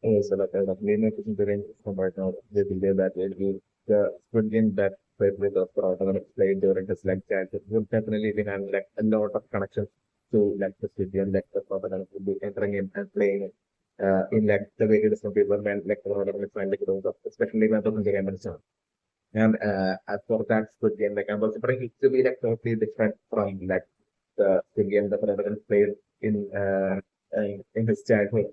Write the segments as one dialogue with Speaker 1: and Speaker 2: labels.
Speaker 1: So like the Lena is very interesting right now. They believe that it will the Squid Game that played with the protagonist played during his like childhood will definitely be having like a lot of connections to like the Squid Game, like the protagonist will be entering in and playing it in like the way different people when like the protagonist find like those of especially when the game is on. And as for that Squid Game, like I'm also trying it to be like totally different from like the Squid Game the protagonist played in in his childhood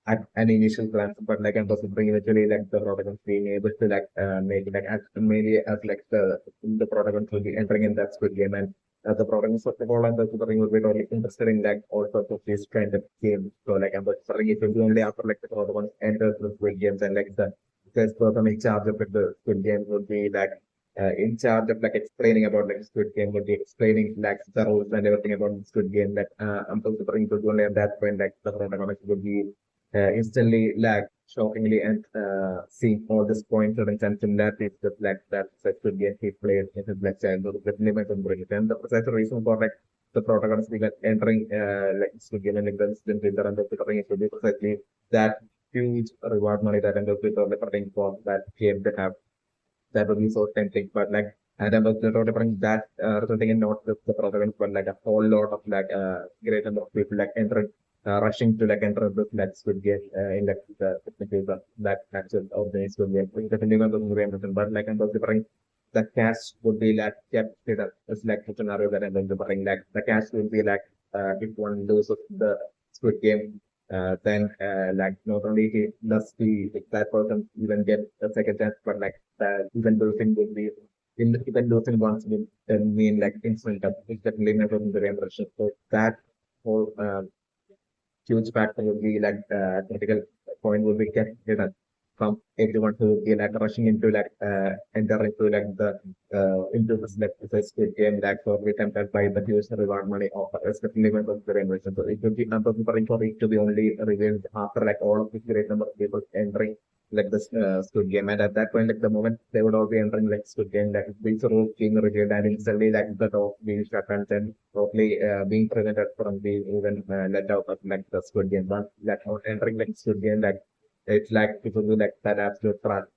Speaker 1: at an initial glance, but like I'm considering eventually like the protagonist being able to like make like as mainly as like the protagonist will be entering in that Squid Game and the protagonist first of all and the considering will be totally interested in like all sorts of these kind of games. So like I'm considering it will be only after like the protagonist enters the Squid Games and like the first person in charge of it, the Squid Game would be like in charge of like explaining about like Squid Game would be explaining like the rules and everything about the Squid Game that I'm considering to only at that point like the protagonist would be instantly like shockingly and seeing all this coincidence and similarities with like that such Squid Game he played in his like childhood definitely my favorite. And the precise reason for like the protagonist being like entering like Squid Game and like the incident and the becoming it would be precisely that huge reward money that ended up with the recording for that game they have that would be so tempting. But like and then was not bring that resulting in not just the protagonist but like a whole lot of like great number of people like enter rushing to like enter this like Squid Game in like the technically that actual of the Squid Game. Definitely not the game, but like I'm considering the cash would be like kept hidden. It's like the scenario that I'm going to bring. Like the cash will be like if one loses the Squid Game, then like not only he does the like, that person even get a second chance, but like even losing would be in even losing once will mean like instant death. It's definitely never in the impression. So that whole huge factor would be like critical point would be kept hidden from everyone who would be like rushing into like enter into like the into this like this Squid Game like for be tempted by the huge reward money offer, especially when it's very innovation. So it would be I'm preparing for it to be only revealed after like all of this great number of people entering like this Squid Game. And at that point, like the moment they would all be entering like Squid Game, like these rules being revealed and instantly like the door being shut and then totally being prevented from being even let out of like the Squid Game. Once like entering like Squid Game, like it's like people do like that absolute trust.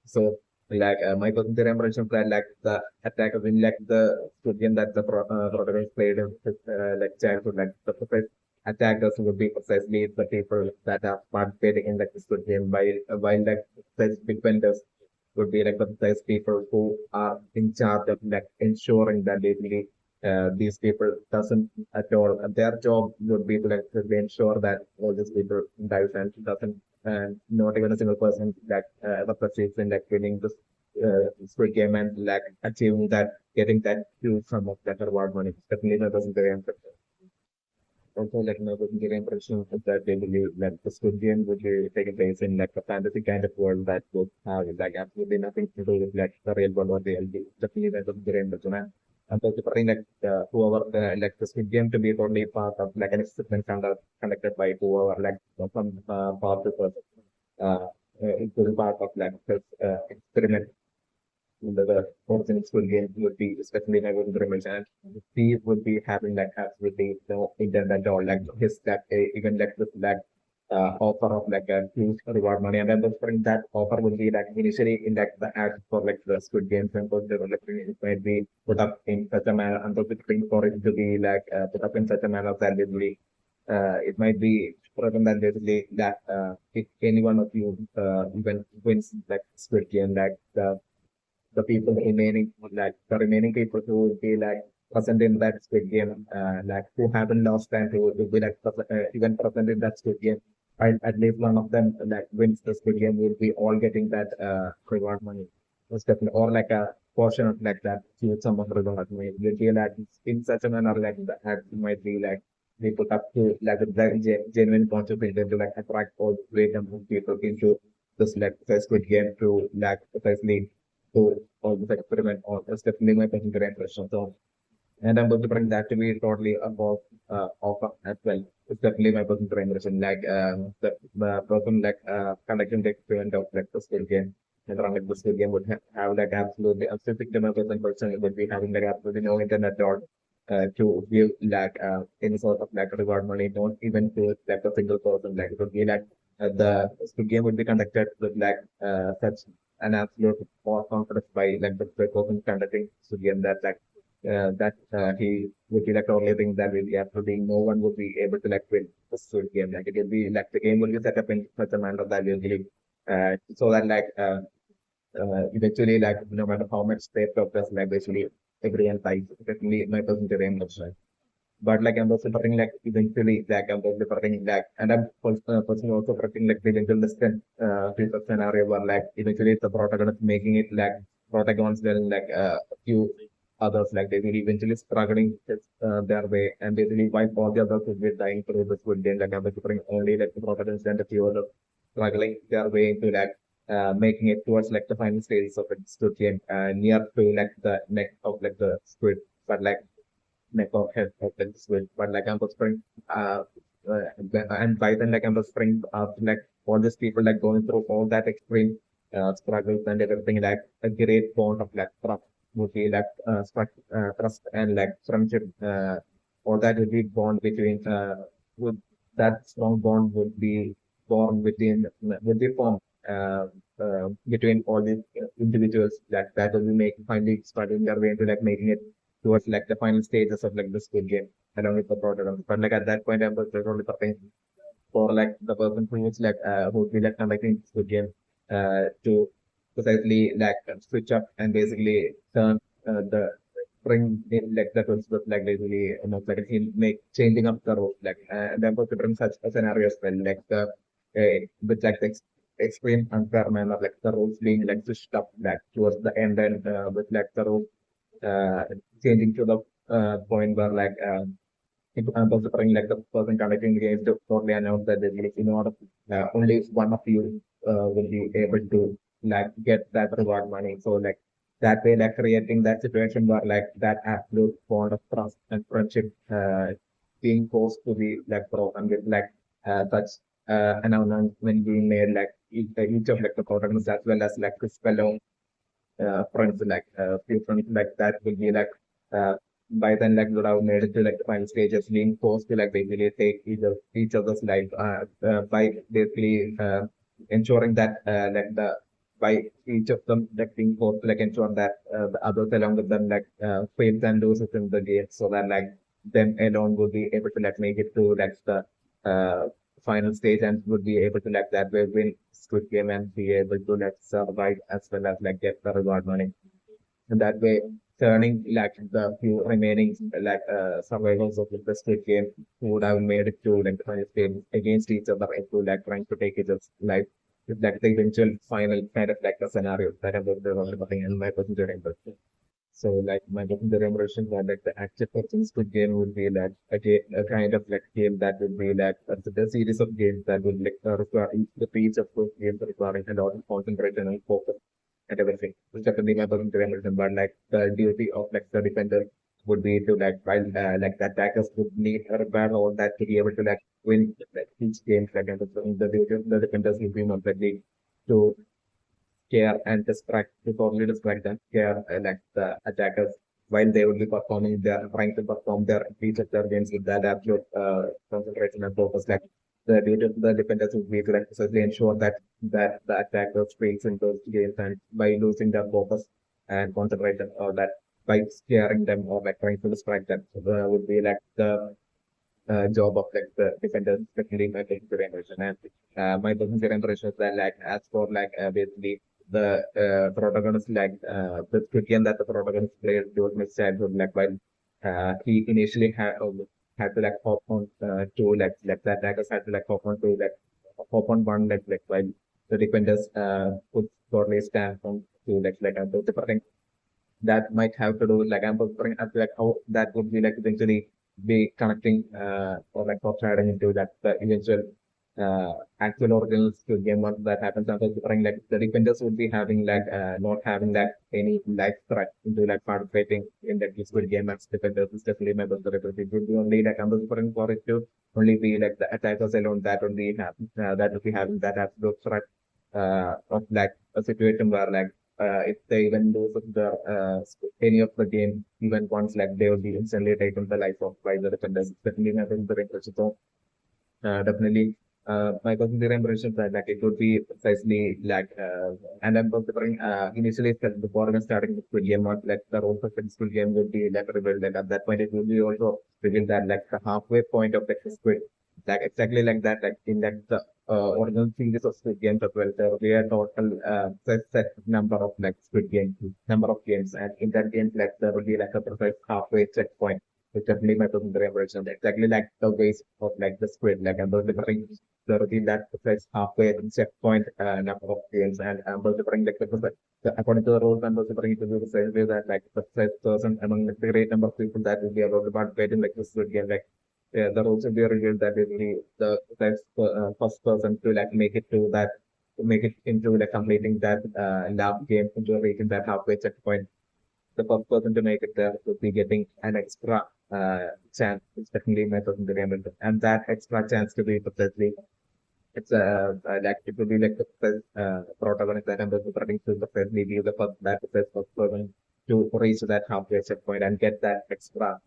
Speaker 1: So like my personal impression that like the attack of in like the Squid Game that the protagonist played in his like childhood, like the precise attackers would be precisely the people that are participating in like the Squid Game, while like such big vendors would be like the precise people who are in charge of like ensuring that basically these people doesn't at all their job would be to like to ensure that all these people dies and doesn't and not even a single person that ever succeeds in like winning this Squid Game and like achieving that, getting that huge sum of that reward money. Definitely not doesn't very impressive. Also, like no doesn't get impression that they believe that the Squid Game would be taking place in like a fantasy kind of world that would have like absolutely nothing to do with like the real world or reality. Definitely that doesn't get impression. And so preparing like whoever like the Squid Game to be totally part of like an experiment conducted by whoever like some part of the person it was part of like this experiment the person Squid Game would be especially in a remember and he would be having like absolutely no internet or like his that even like this like offer of like a huge reward money and then the spring that offer would be like initially in like the ad for like the Squid Games and for the like, it might be put up in such a manner and the thing for it to be like put up in such a manner that it will be it might be proven that basically that if any one of you even wins like Squid Game like the people remaining like the remaining people who will be like present in that Squid Game, like who haven't lost and who will be like even present in that Squid Game. And at least one of them like wins the Squid Game will be all getting that reward money. Most definitely, or like a portion of like that huge sum of reward money. Will be like in such a manner like the act might be like they put up to like a genuine contribution to like attract all great number of people into this like Squid Game to like precisely to all this experiment or it's definitely my personal impression. So, and I'm going to bring that to be totally above offer as well. It's definitely my personal impression. Like the person like conducting the experiment of like the skill game and running the skill game would have like absolutely a specific to my personal person would be having like absolutely no internet or to give like any sort of like reward money, not even to like a single person. Like it would be like the Squid Game would be conducted with like such an absolute confidence by like the person conducting Squid Game that like he would be like tolerating that will be absolutely no one would be able to like win the Squid Game. Like it will be like the game will be set up in such a manner that will be so that like eventually like no matter how much they progress like basically everyone dies. Definitely my person to aim but like I'm also preferring like eventually like I'm also preferring like and I'm personally also preferring like the eventual distant future scenario where like eventually the protagonist making it like protagonists then like a few others like they will eventually struggling their way and basically wipe all the others will be dying through this good game like I'm preferring only like the protagonist and a few others struggling their way into like making it towards like the final stages of its game near to like the neck of like the squid but like neck of head of the squid. But like I'm whispering, and by then like I'm whispering like all these people like going through all that extreme struggles and everything like a great bond of like trust would be like trust and like friendship. All that would be bond between would that strong bond would be born within would be formed between all these individuals that will be making finally starting their way into like making it towards like the final stages of like the Squid Game along with the protagonist. But like at that point, I was only talking for like the person who is like who would be like conducting Squid Game to precisely like switch up and basically turn the bring in like the tools with like basically like he make changing up the role like and then to bring such a scenario as well like the with like the extreme unfair manner like the roles being like switched up like towards the end and with like the role uh, changing to the point where like it was referring like the person conducting the game to totally announce that like, in order only one of you will be able to like get that reward money. So like that way like creating that situation where like that absolute bond of trust and friendship being forced to be like broken with like such an announcement being made like each of like the protagonists as well as like this fellow friends like few friends like that will be like uh, by then like would have made it to like the final stages being forced to like basically take each other's life by basically ensuring that like the by each of them like being forced to like ensure that the others along with them like fails and loses in the game so that like them alone would be able to like make it to like the uh, final stage and would be able to like that way win Squid Game and be able to like survive as well as like get the reward money. And that way turning like the few remaining like survivors of the Squid Game who would have made it to like the final stage against each other into like trying to take each other's life. With like the eventual final kind of like a scenario that I'm talking in my presentation. So like my secondary impression that like the active person's good game would be like a kind of like game that would be like the series of games that would like require each of those games requiring a lot of concentration and focus and everything. Which definitely my secondary impression, but like the duty of like the defender would be to like while like the attackers would need a repair all that to be able to like win like, each game like and the duty of the defenders would be not like to scare and distract, totally distract and scare like the attackers while they will be performing their trying to perform their each of their games with that absolute concentration and focus. Like the duty of the defenders would be to like precisely ensure that the attackers fails in those games and by losing their focus and concentration or that by scaring them or like trying to distract them would be like the job of like the defenders, especially my basic generation. And my basic generation is that like as for like basically the protagonist like the Squid that the protagonist played during his childhood, like while he initially had to like hop on two like the attackers had to like hop on to like hop on one like while the defenders would totally stand on two legs like and those different that might have to do with like I'm wondering at like how that would be like eventually be connecting or like foreshadowing into that the eventual actual original skill game once that happens. I'm just wondering like the defenders would be having like not having that any life threat into like participating in that Squid Game as defenders is definitely my best reference. It would be only like I'm just wondering for it to only be like the attackers alone that only have that would be having that absolute threat of like a situation where like if they even lose the any of the game even once like they will be instantly taken the life of by the defenders. Definitely having the interest. So definitely. my personal theory impression that like it would be precisely like and I'm considering initially before even starting the Squid Game, not like the rules of the Squid Game would be like revealed. Like at that point, it would be also revealed that like the halfway point of like the Squid, like exactly like that, like in like the original series of Squid Games as well. There will be a total set number of like Squid Games, number of games, and in that game, like there will be like a precise halfway checkpoint. It's definitely my personal theory impression. Exactly like the ways of like the Squid, like and those different the routine that says halfway checkpoint number of games and multiplying like according to the rules and multiplying it to the same way that like the first person among the great number of people that will be able to participate in like this good game like the rules will be revealed that is the first person to like make it to that to make it into like completing that last game into reaching that halfway checkpoint the first person to make it there would be getting an extra chance. It's definitely my person to remember. And that extra chance to be precisely it's like it would be like the first protagonist that I'm running to the first maybe the first that the first person to reach that halfway checkpoint and get that extra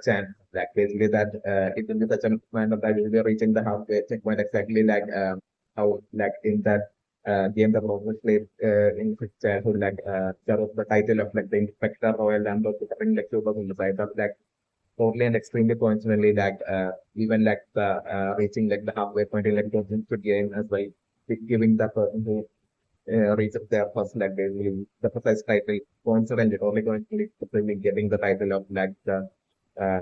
Speaker 1: chance. Like basically that it will be such a manner that will be reaching the halfway checkpoint exactly like how like in that game that was played in his childhood like there was the title of like the Inspector Royal and also covering like super on the side of like totally and extremely coincidentally like even like the reaching like the halfway point in like the good game as well giving the person who reaches their first like basically the precise title coincidentally only coincidentally getting the title of like the uh,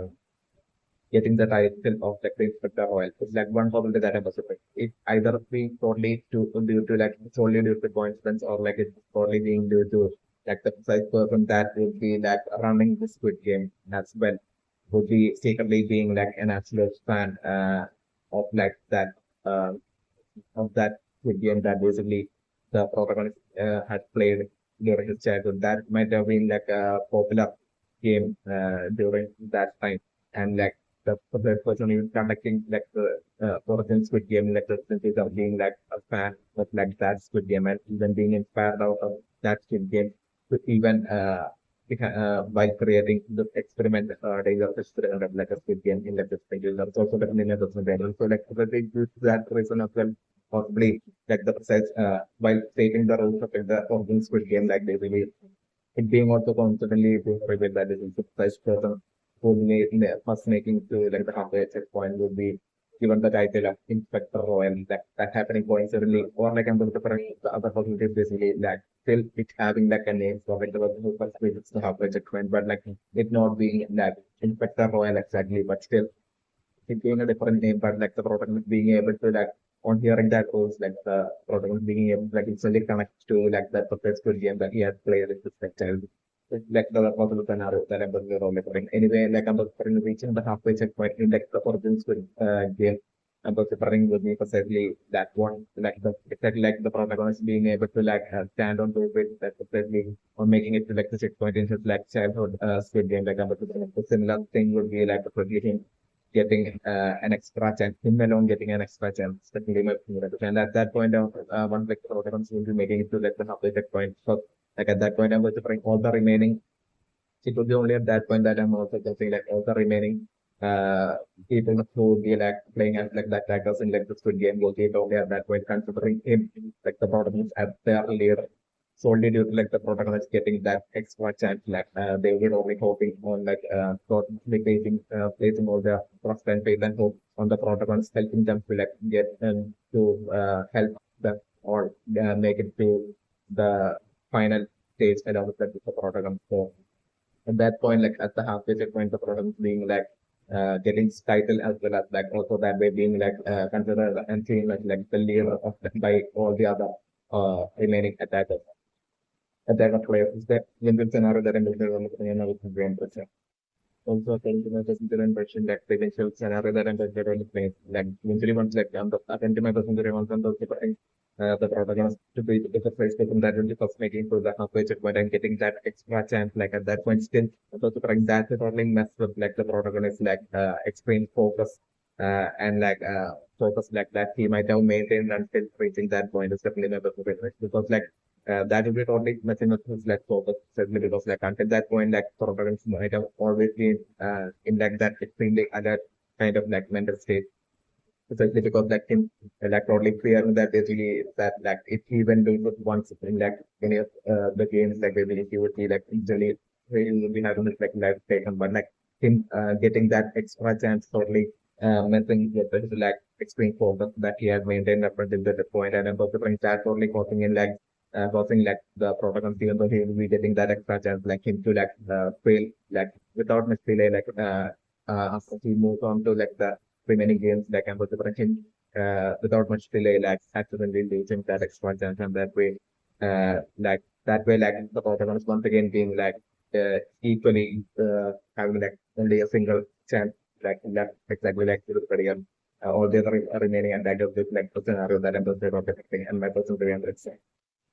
Speaker 1: getting the title of like the Inspector Royal. It's like one probability that I was affected. It either be totally due to like solely due to coincidence or like it's totally being due to like the precise person that would be like running the Squid Game as well would be secretly being like an absolute fan of like that uh, of that Squid Game that basically the protagonist had played during his childhood. That might have been like a popular game during that time, and like the person even conducting like the origin Squid Game, like the senses of being like a fan of like that Squid Game, and even being inspired out of that Squid Game to even by creating the experiment days of experiment like a Squid Game in like the stages. That's also definitely a person. So like I think due to that reason as well, possibly like the precise while stating the rules of the origin Squid Game, like basically it being also constantly being revealed that this is the precise person who made first making to like the halfway checkpoint would be given the title of Inspector Royal, that happening coincidentally, or like I'm going to correct the other possibilities basically like still it having like a name for like the person who first visits the halfway checkpoint, but like it not being like Inspector Royal exactly, but still it being a different name, but like the protagonist being able to like on hearing that rules, like the protagonist being able to like instantly connect to like that successful game that he has played in his like child. It's like the possible scenario that I'm referring. Anyway, like I'm referring reaching the halfway checkpoint in like the origins with game. I'm referring with me precisely that one, like the exactly like the protagonist being able to like stand on two feet, that precisely on making it to like the checkpoint in his like childhood Squid Game. Like I'm referring the similar thing would be like the getting an extra chance, him alone getting an extra chance. Technically, my opinion. And at that point, one like Rotterdam will be making it to like the halfway checkpoint. So, like at that point, I'm going to bring all the remaining. It will be only at that point that I'm also getting like all the remaining people who will be like playing as like that characters in like the Squid Game will be only at that point considering him like the protagonist as their leader solely due to like the protagonist getting that extra chance like they were only hoping on like placing all their trust and faith and hope on the protagonist helping them to like get to help them or make it to the final stage along with the protagonist. So at that point, like at the halfway checkpoint, the product being like getting title as well as like also that way being like considered and seen like the leader of by all the other remaining attacker players. Is that in the scenario that I'm looking at with the game person? Also, according to my percentage and version, like potential scenario that I'm considering playing, like usually once like according to my percentage and also the protagonist to be the first person that will be first making to the halfway checkpoint and getting that extra chance. Like at that point, still also correct that is only mess with like the protagonist like extreme focus and like focus like that he might have maintained until reaching that point is definitely not the perfect because like that will be totally messing with his like focus certainly because like until that point like protagonist might have always been in like that extremely alert kind of like mental state especially because like him like totally fearing that basically that like if he even loses once in like any of the games like basically he would be like instantly he would be having his like life taken, but like him getting that extra chance totally messing with his like extreme focus that he had maintained up until the point, and about the point that totally causing in like causing like the protagonist, even though he will be getting that extra chance, like him to like fail like without much delay, like after he moves on to like the remaining games, like I'm to him without much delay, like accidentally losing that extra chance, and that way, like the protagonist once again being like equally having like only a single chance, like left exactly like to the career. All the other remaining and that of this like the scenario that I'm just not affecting and my personal career.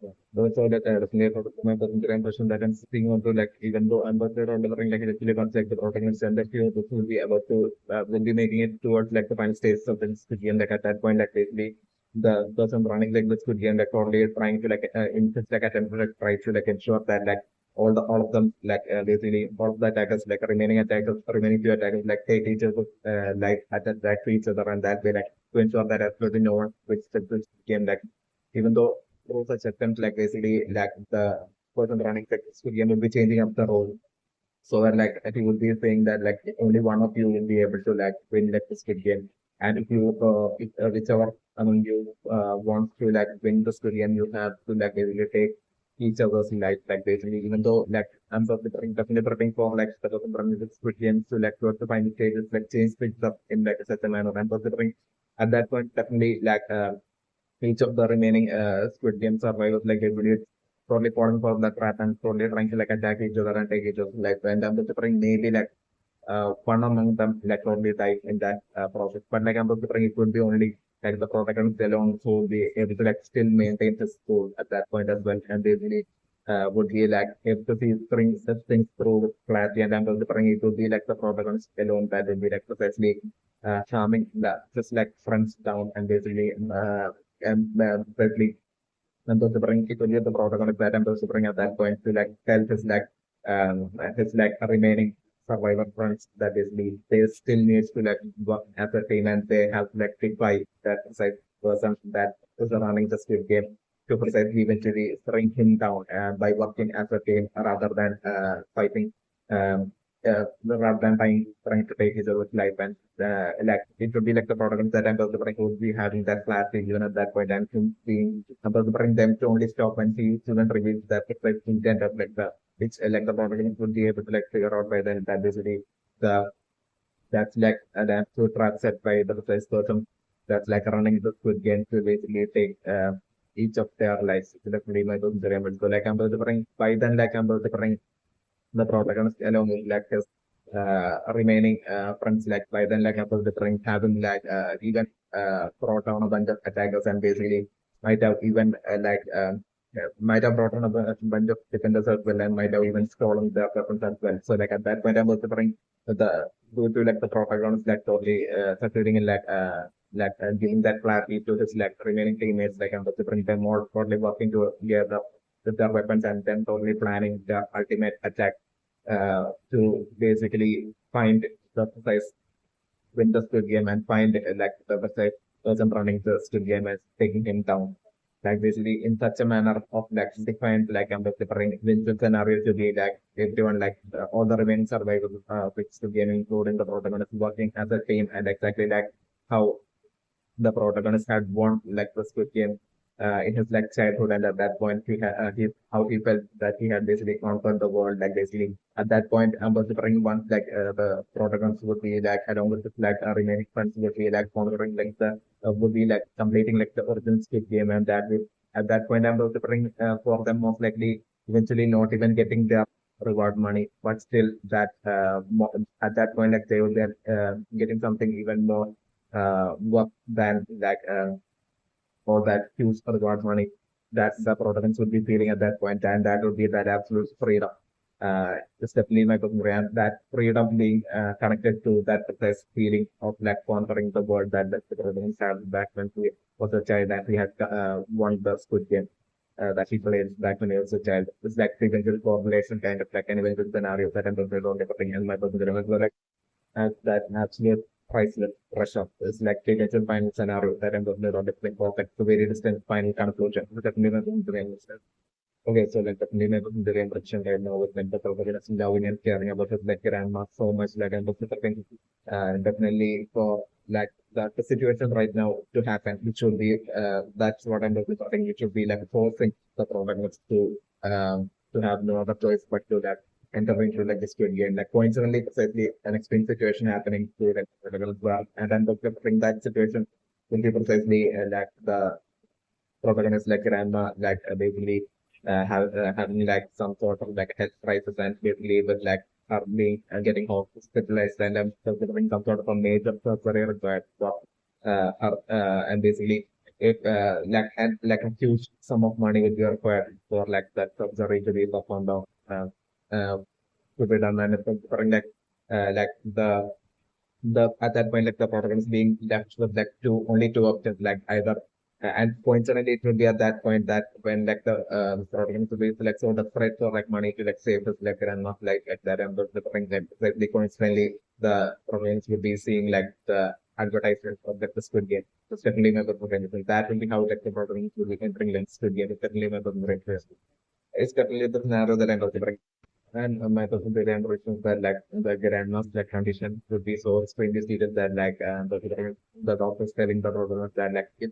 Speaker 1: Yeah. Those are that resonate with my particular impression that I'm sitting on to like even though I'm but on delivering like it actually comes like the protagonist and that you this will be about to will be making it towards like the final stage of the Squid Game. Like at that point, like basically the person running like the Squid Game like totally trying to like in just like attempt to like try to like ensure that like all of them like basically all of the attackers like remaining two attackers like take each other like attack to each other, and that way like to ensure that absolutely no one which the game like even though through such attempts, like basically, like the person running the studio will be changing up the role. So that like he will be saying that like only one of you will be able to like win like the Squid Game, and if whichever among you wants to like win the Squid Game, you have to like basically take each other's life, like basically even though like I'm definitely preparing for like the person running the Squid Game to like towards the final stages, like change things up in like such a manner. I'm considering at that point definitely like each of the remaining Squid Game survivors, like everybody is totally falling for the trap and totally trying to like attack each other and take each other's life. And I'm considering maybe like one among them like totally died in that process. But like I'm considering it would be only like the protagonist alone who would be able to like still maintain his soul at that point as well. And they really would be like able to see things through with clarity. And I'm considering it would be like the protagonist alone that would be like precisely charming the just like friends down and basically basically entonces bring it only the protagonist that entonces bring at that point to like tell his like remaining survivor friends that is they still needs to like work as a team and they have to like fight that side person that is running the Squid Game to precisely eventually bring him down by working as a team rather than fighting rather than trying to take his own life, and like it would be like the protagonist that I'm delivering would be having that clarity even at that point and him being able to bring them to only stop when he shouldn't reveal that like intent of like the which like the protagonist would be able to like figure out by then that basically the that's like an absolute trap set by the precise person that's like running the Squid Game to basically take each of their lives. It's definitely my those so like I'm delivering by then like I'm delivering the protagonist along with like his remaining friends like by then like Apple different having like even brought down a bunch of attackers and basically might have even might have brought on bunch of defenders as well and might have even stolen their weapons as well. So like at that point I was different the due to like the protagonist like totally succeeding in giving that clarity to his like remaining teammates like I'm different them more totally working together with their weapons and then totally planning the ultimate attack to basically find the precise win the Squid Game and find like the precise person running the Squid Game and taking him down. Like basically in such a manner of like defined like I'm preparing win-win scenario to be like everyone like all the remaining survivors which the game including the protagonist working as a team and exactly like how the protagonist had won like the Squid Game in his like childhood, and at that point he how he felt that he had basically conquered the world. Like basically at that point, considering once like the protagonist would be like along with his like remaining friends would be like conquering like the would be like completing like the original Squid Game, and that would at that point I'm considering for them most likely eventually not even getting their reward money, but still that at that point like they will be getting something even more work than or that huge reward money that the protagonist would be feeling at that point, and that would be that absolute freedom. It's definitely my opinion, and that freedom being connected to that precise feeling of like conquering the world that the protagonist had back when he was a child and he had won the Squid Game. That he played back when he was a child. It's like the eventual formulation kind of like an eventual scenario that I'm going to do everything in my personal like as that absolute priceless rush up. It's like the final scenario that I'm going to different perfect to very distant final conclusion. Definitely not going to be understood. Okay, so like definitely never in the impression right now with mental health awareness and loving and caring about his like grandma so much like I'm looking definitely for like the situation right now to happen, which should be that's what I'm looking for. I think it should be like forcing the protagonist to have no other choice but to that enter into like the Squid Game. Like coincidentally, precisely an extreme situation happening to like protagonist well, and I'm looking for that situation will be precisely like the protagonist like grandma like basically having like some sort of like health crisis and basically with like her being getting hospitalized and considering some sort of a major surgery required for her and basically if like and like a huge sum of money would be required for like that surgery to be performed on uh, to be done and considering like the at that point like the protagonist being left with like two options like either and coincidentally it will be at that point that when like the protagonist will be like so desperate for like money to like save his like grandma like at that end of the thing like the coincidentally the protagonist will be seeing like the advertisement of like the Squid Game. So it's definitely my protagonist. That will be how like the protagonist will be entering like Squid Game. It's definitely my protagonist. It's definitely the scenario that I'm considering. And my personal impression is that like the grandma's like condition would be so extremely serious that like the doctors telling the protagonist that like if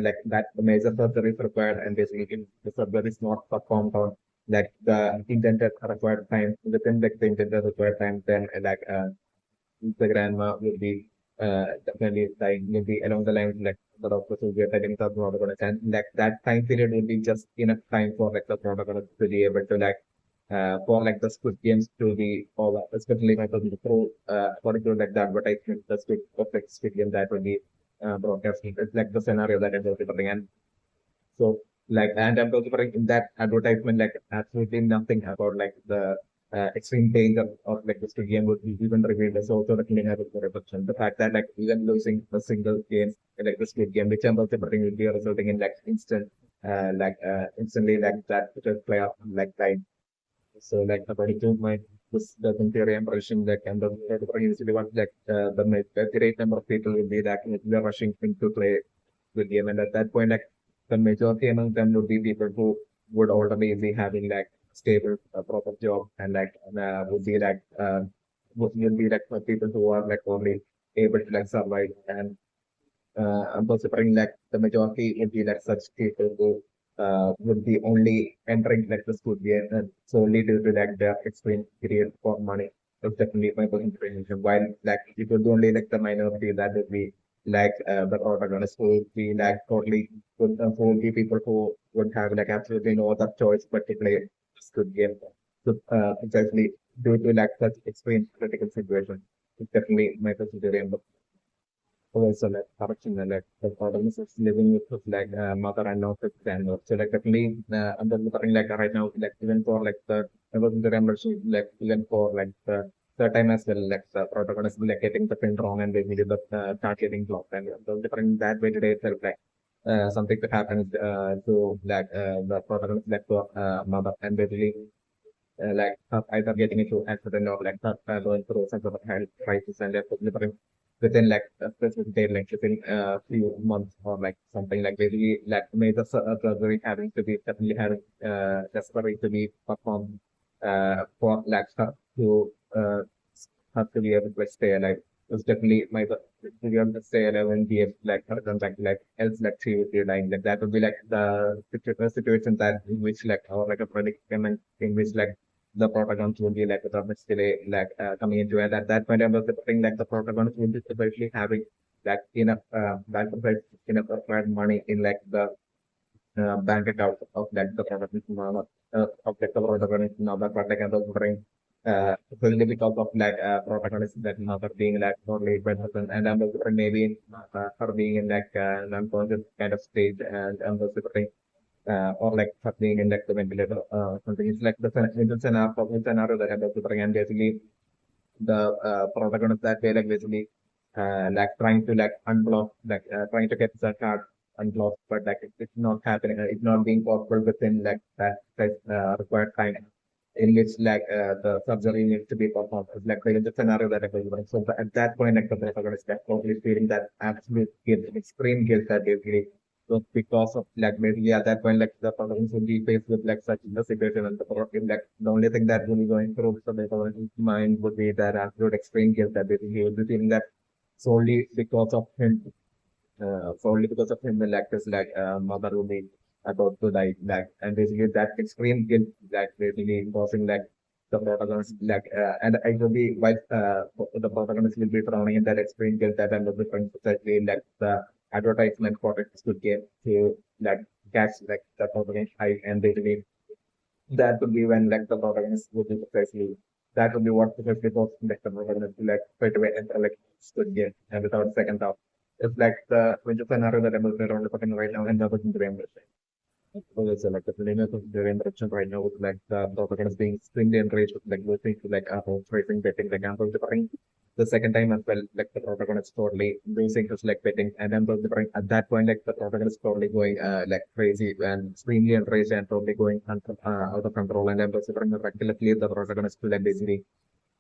Speaker 1: like that the major surgery is required and basically if the surgery is not performed on like the intended required time within like the intended required time then the grandma will be definitely dying maybe along the lines like the doctors will be telling the protagonist and like that time period will be just enough time for like the protagonist to be able to like for like the Squid Games to be over, especially when the through according to like the advertisement, the Squid of like Squid Game that will be broadcasting. It's like the scenario that I'm considering, and so like and I'm considering in that advertisement like absolutely nothing about like the extreme danger of like the Squid Game would be even revealed. So also the killing of the reflection. The fact that like even losing a single game like the Squid Game, which I'm considering will be resulting in like instant instantly like that which will play out like time so like according to my this the theory impression like and the usually what like the great number of people will be like they're rushing into play with game and at that point like the majority among them would be people who would already be having like stable proper job and like would be like would be like for people who are like only able to like survive and I'm considering like the majority would be like such people who would be only entering like the school year and solely due to like their extreme period for money. That's definitely my concentration. While like it would be only like the minority that would be like the protagonist who would be like totally who would be people who would have like absolutely no other choice but to play this good game. So exactly due to like such extreme critical situation. It's definitely my consideration. Okay, so like correction, like the protagonist is living with his like mother and not his grandmother. So like definitely, I'm looking like right now, like even for like the I was in the membership, like even for like the time as well, like the protagonist is like getting the pin wrong and they needed the start getting blocked and the different that way today itself like something that happens to like the protagonist like to mother and basically like either getting into accident or like going through some sort of health crisis and like delivering within like a specific deadline within a few months or like something like basically like major surgery having to be definitely having necessary to be performed for like her to have to be able to like, stay alive. It's definitely my to be able to stay alive and be able to like done like else like she would be dying. Like that would be like the situation that in which like or like a predicament in which like the protagonist would be like without much delay like coming into it. At that point I was thinking like the protagonist would be especially having like enough like enough required money in like the bank account of like the protagonist of like the protagonist now that but like I was wondering solely because of like protagonist that mother being like totally person and I'm wondering maybe her being in like an unconscious kind of state and I'm was wondering or like happening in like the ventilator something. It's like the scenario that I'm bring and basically the protagonist that way like basically like trying to like unblock like trying to get the card unblocked but like it's not happening it's not being possible within like that required time in which like the surgery needs to be performed. It's like the scenario that I was going. So at that point, like the protagonist is totally feeling that absolute guilt, extreme guilt that basically. So because of like basically at that point, like the protagonist will be faced with like such a situation, and like the only thing that will be going through the protagonist's mind would be that absolute extreme guilt that basically he will be feeling that solely because of him solely because of him, like this, like mother will be about to die, like, and basically that extreme guilt, like basically causing like the protagonist, like, and actually, why the protagonist will be drowning in that extreme guilt that and the different society, like the advertisement for it to get to like catch like the protagonist eye, and basically that would be when like the protagonist would be precisely that would be what precisely causing like the protagonist to like straight away enter like Squid Game and without second thought. It's like the winter scenario that I'm looking around looking right now and the other dream. Okay, so like the lineage of the direction right now with like the protagonist being extremely enraged with like listening to like horse racing betting like I'm different. The second time as well, like the protagonist totally losing his like betting and then different at that point like the protagonist totally going like crazy and extremely enraged and totally going out of control and then different recklessly the protagonist to like basically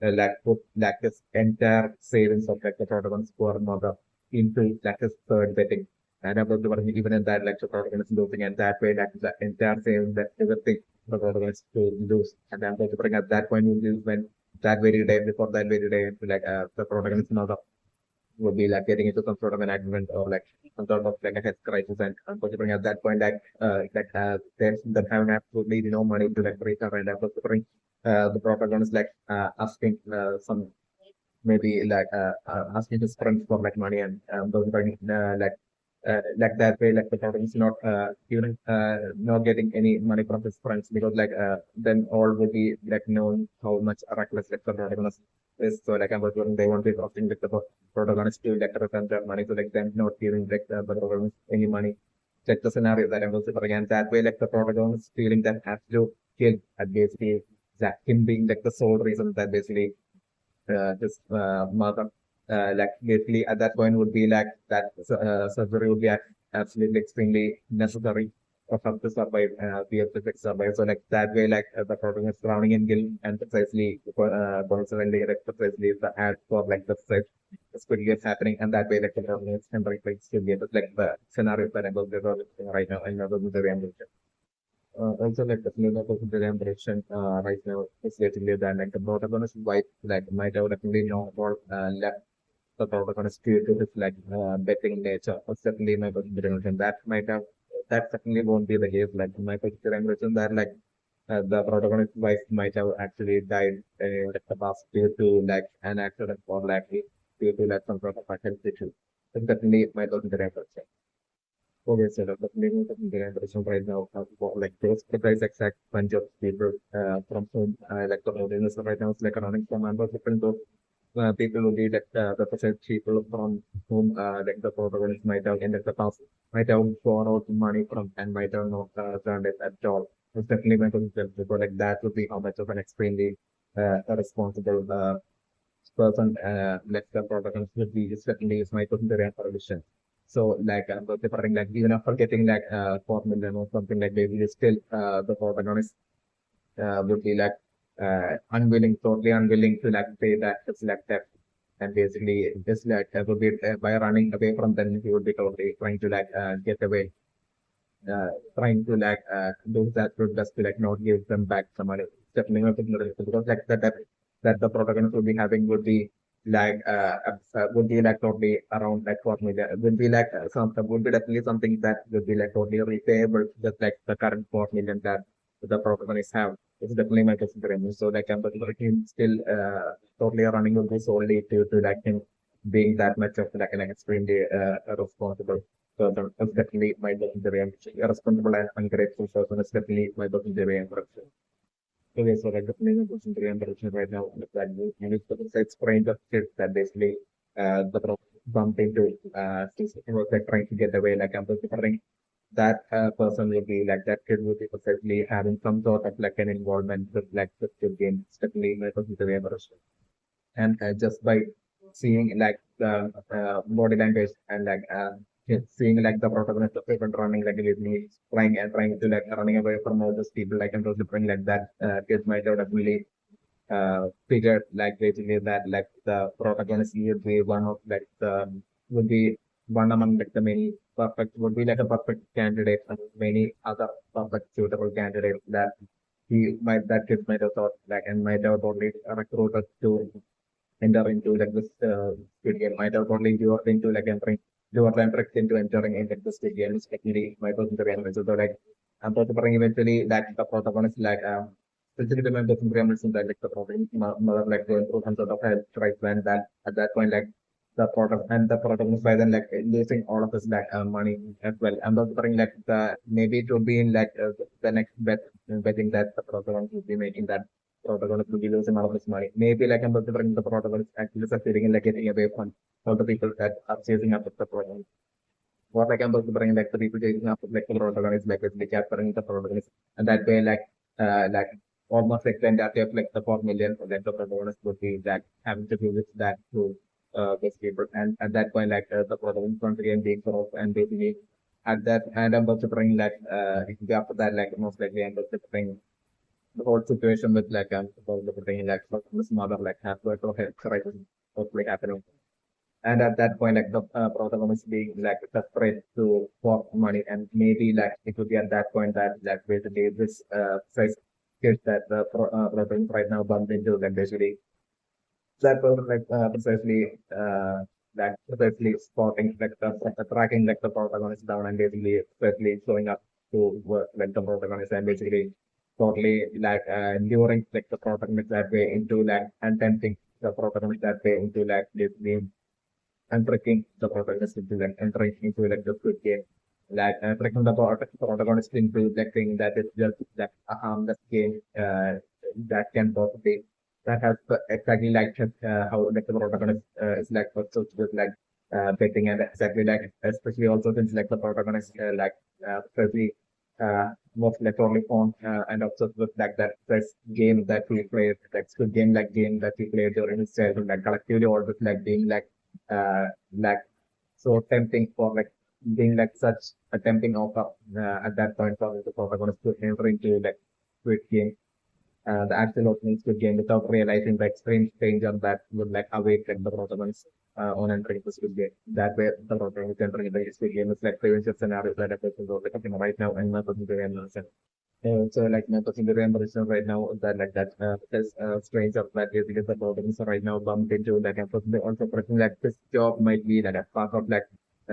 Speaker 1: like put like his entire savings of like the protagonist for mother into like his third betting. And about the working even in that lecture protagonist losing and that way like the entire savings that everything the protagonist to lose. And then the bring at that point you lose when that very day before that very day like the protagonist mother would be like getting into some sort of an accident or like some sort of like a health crisis and considering at that point there's that having absolutely no money to like recover and considering the protagonist like asking some maybe like asking his friends for like money and those kind like that way like the protagonist not even not getting any money from his friends because like then all will be like knowing how much reckless like the protagonist is so like I'm wondering they won't be trusting like the protagonist to like return their money so like them not giving like the protagonist any money check the scenario that I'm also again that way like the protagonist feeling that absolute guilt at basically that him being like the sole reason that basically his mother. Like basically at that point would be like that surgery would be absolutely extremely necessary for her to survive, be able to survive. So like that way, like the protagonist drowning in guilt and precisely coincidentally like precisely the ad for like the search Squid Game happening, and that way like the protagonist can bring like Squid Game. It's like the scenario that I'm developing right now, and another the reality. Also, like the flavor of the direction right now is basically that like the protagonist wife like might have definitely know about left the protagonist due to his like betting nature. Or certainly my consideration that might have that certainly won't be the case. Like my consideration that like the protagonist wife might have actually died at the past due to like an accident or like due to like some sort of a health issue. So certainly my consideration. Okay, so the living generation right now for like those precise exact bunch of people from whom like the audience right now is like running from members different those people will be like the precise people from whom like the protagonist might have in the past might have borrowed money from and might have not earned it at all. It's definitely my concept because like that would be how much of an extremely responsible person like the protagonist would be certainly is my consideration. So like preferring like even after getting like 4 million or something like maybe still the protagonist would be like unwilling, totally unwilling to like pay that just like that. And basically just like would be by running away from them he would be totally trying to like get away trying to like do that to just to like not give them back some money. Definitely not because like that the protagonist would be having would be like would be like totally around like 4 million. It would be like something would be definitely something that would be like totally repayable just like the current 4 million that the protagonists have. It's definitely my consideration. So like I'm him still totally running with this only to like him being that much of like an extremely responsible person is definitely my documentary. Irresponsible and ungrateful person is definitely my documentary interruption. Okay, so like definitely my documentary interruption right now. That you use the sites point of kids that basically the bump into like trying to get away. Like I'm preferring that person will be like that kid will be possibly having some sort of like an involvement with like the kid game. It's definitely my documentary interruption. And just by seeing like the body language and like seeing like the protagonist of even running like with me, trying to like running away from all those people like and different like that kids might have definitely figured like basically that like the protagonist would be one of like the would be one among like the many perfect would be like a perfect candidate and many other perfect suitable candidates that he might that kid might have thought like and might have only recruited to enter into like this Squid Game. Might have only lured into like entering lured and tricked into entering in like the Squid Game. It's technically my person to be so like I'm also saying eventually that the protagonist like especially the members in Gremlins that like the protagonist mother like going through some sort of health right when that at that point like the protagonist by then like losing all of his like money as well. I'm also saying like the maybe it would be in like the next betting that the protagonist will be making that protagonist will be losing all of his money. Maybe like I'm considering the protagonist actually succeeding in like getting away from all the people that are chasing after the protagonist. What like I'm considering like the people chasing after like the protagonist like basically capturing the protagonist and that way like almost like the entirety of like the 4 million for like the protagonist would be like having to do with that to these people and at that point like the protagonist once again being sort of and basically at that and I'm considering like it will be after that like most likely I'm considering the whole situation with like about the thing like this mother like have to go ahead crisis of like happening. And at that point, like the protagonist being like desperate to for money, and maybe like it would be at that point that like basically this first kid that the protagonist right now bumped into, like basically that person like precisely spotting like the tracking like the protagonist down and basically precisely showing up to work like the protagonist and basically totally like luring like the protagonist that way into like and tempting the protagonist that way into like basically and tricking the protagonist into like entering into like the Squid Game. Like tricking the protagonist into like thinking that it's just like a harmless game that can possibly that has exactly like how like the protagonist is like also with like betting and exactly like especially also since like the protagonist especially most like only phone and also with like that first game that we played like Squid Game like game that we played during his childhood like collectively always like being uh, like so tempting for like being like such a tempting offer at that point for the protagonist to enter into like Squid Game, the actual opening Squid Game without realizing the extreme danger that would like await like the protagonist on entering the Squid Game. That way, the protagonist entering the Squid Game is like previous scenario that a person is like right now and not person to understand. So like my person to understand right now that like that this stranger that is the protagonist right now bumped into like a person also person like this job might be like a part of like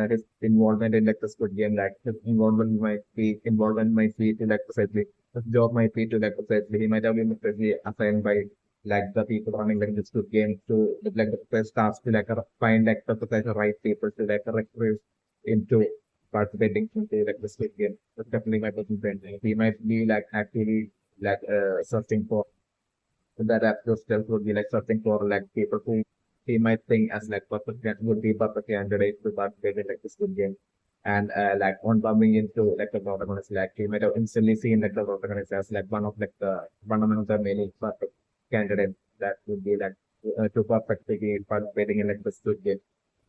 Speaker 1: his involvement in like the Squid Game like his involvement might be to like precisely his job might be to like precisely he might have been precisely assigned by like the people running like the Squid Game to like the first task to like find like the precise right people to like recruit into participating into like the Squid Game. That's definitely my personal friend. He might be like actually like searching for that app yourself would be like searching for like people who he might think as like would be perfect candidate to participate in like this good game. And like on bumping into like the protagonist, like he might have instantly seen like the protagonist as like one of like the one among the many perfect candidates that would be like to perfectly participating in like this good game.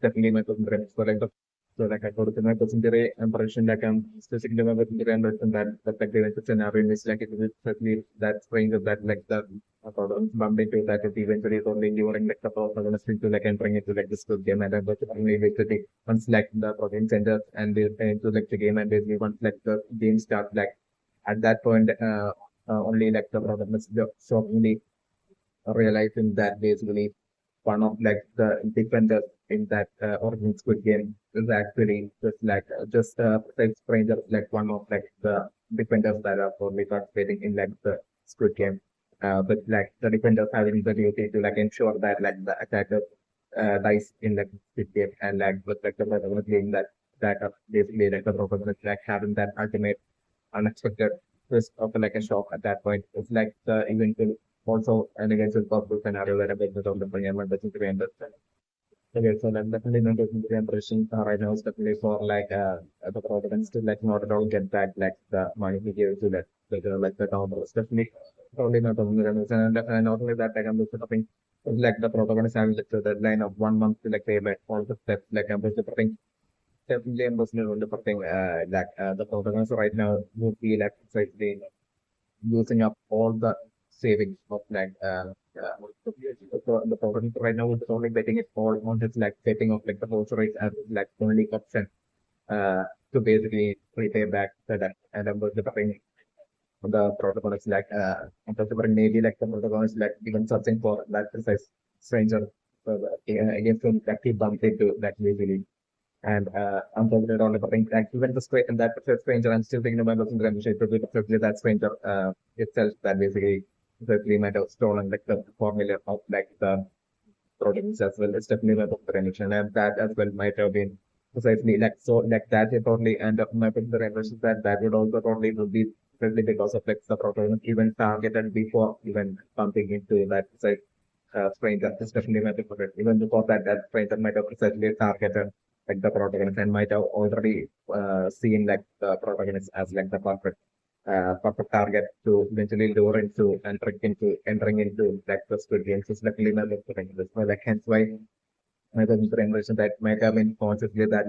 Speaker 1: Definitely my personal friend. So like the so like I told you my percentage impression like I'm specifically my percentage impression that like the scenario in which like it is certainly that stranger that like the bumped into that it eventually is only during like the protagonist into like entering into like this good game and then only basically once like the protein centers and they into like the game and basically once like the game starts like at that point only like the protagonist shockingly realizing that basically one of like the defenders in that origin Squid Game is actually just like just like stranger like one of like the defenders that are probably participating in like the Squid Game. But like the defenders having the duty to like ensure that like the attacker dies in like Squid Game and like with like the protagonist being that basically like the protagonist like having that ultimate unexpected twist of like a shock at that point. It's like the eventual also an against a possible scenario that a business of the environment doesn't really understand. Okay, so then definitely not taking the impression right now is definitely for like the providence to like not at all get back like the money he gave to like the downloads. Definitely probably not only and not only that like I'm just putting like the protagonist having like the deadline of 1 month to like pay back all the steps like I'm just putting definitely I'm listening to the thing the protagonist right now would be like precisely using up all the savings of the protagonist right now is only betting it all on his like betting of like the horse race as like only option uh to basically repay back the debt. And I'm considering the protagonist I'm considering maybe like the protagonist like even searching for that precise stranger against whom that he bumped into that easily. And I'm talking about the thing like even the straight and that stranger, I'm still thinking about looking at the shape of that stranger itself that basically might have stolen like the formula of like the proteins as well. It's definitely my potential, and that as well might have been precisely like so like that it only end up my potential is that that would also only would be simply because of like the protein even targeted before even pumping into that site stranger. It's definitely my potential. Even before that, that stranger might have precisely targeted like the protagonist and might have already seen like the protagonist as like the perfect target to eventually lure into and trick into entering into like the Squid Games is luckily not this. So like hence why my generation that might have been consciously that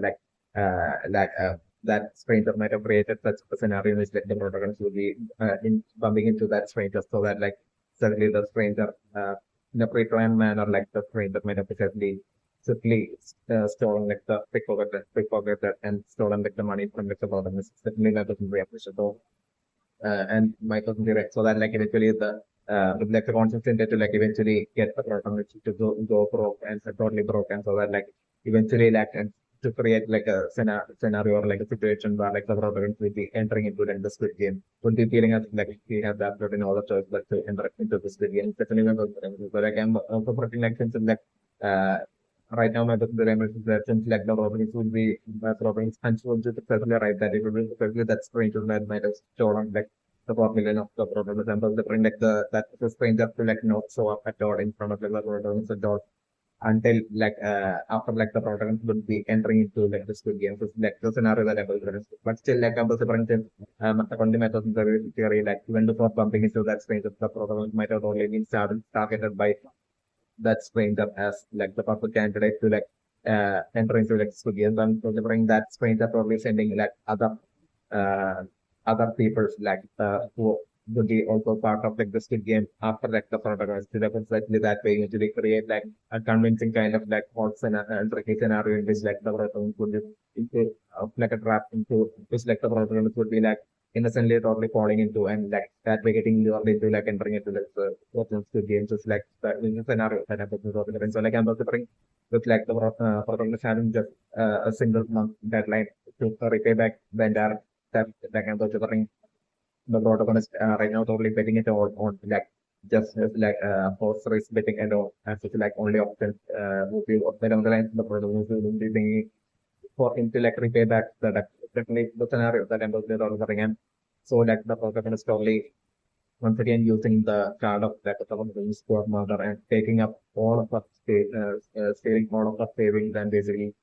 Speaker 1: that stranger might have created such a scenario in which like the protagonist would be bumping into that stranger so that like suddenly the stranger in a pre-planned manner like the stranger might have exactly simply stolen like the pickpocketed and stolen like the money from like the protagonist. Certainly that doesn't really appreciate. So and Michael direct so that like eventually the like the concept intended to like eventually get the protagonist to go broke and totally broken so that like eventually like and to create like a scenario or like a situation where like the protagonist will be entering into like, the Squid Game would be feeling as like he has that in all the choice but to enter into the Squid Game. Especially when but like I'm also putting like since like uh right now my the remember that since like the protagonist would be protagonist and would just especially right that it would be especially that stranger that might have stolen like the 4 million of the protagonist and the bring like that the stranger to like not show up at all in front of like the protagonist at all until like after like the protagonist would be entering into like the Squid Game. So like the scenario that I was but still like I was different according to my theory like even before bumping into that stranger the protagonist might have only been targeted by that stranger as like the perfect candidate to like enter into like Squid Game. And considering that stranger probably sending like uh other people's like who would be also part of like the Squid Game after like the protagonist to like exactly that way usually create like a convincing kind of like hot tricky scenario in which like the protagonist would be into like a trap into which like the protagonist would be like innocently totally falling into and like that way getting lured into like entering into like the options to games is like the scenario that happens with the so like I'm also bring with like the protagonist having just a single month deadline to repay back the entire that like I'm also bring the protagonist right now totally betting it all on like just as like horse race betting and all as it's like only option would be down the line the protagonist will be thinking for him to like repay back the debt. Definitely the scenario that I'm looking at again. So like the protagonist only once again using the card of that the squad mother and taking up all of us stealing all of the savings and basically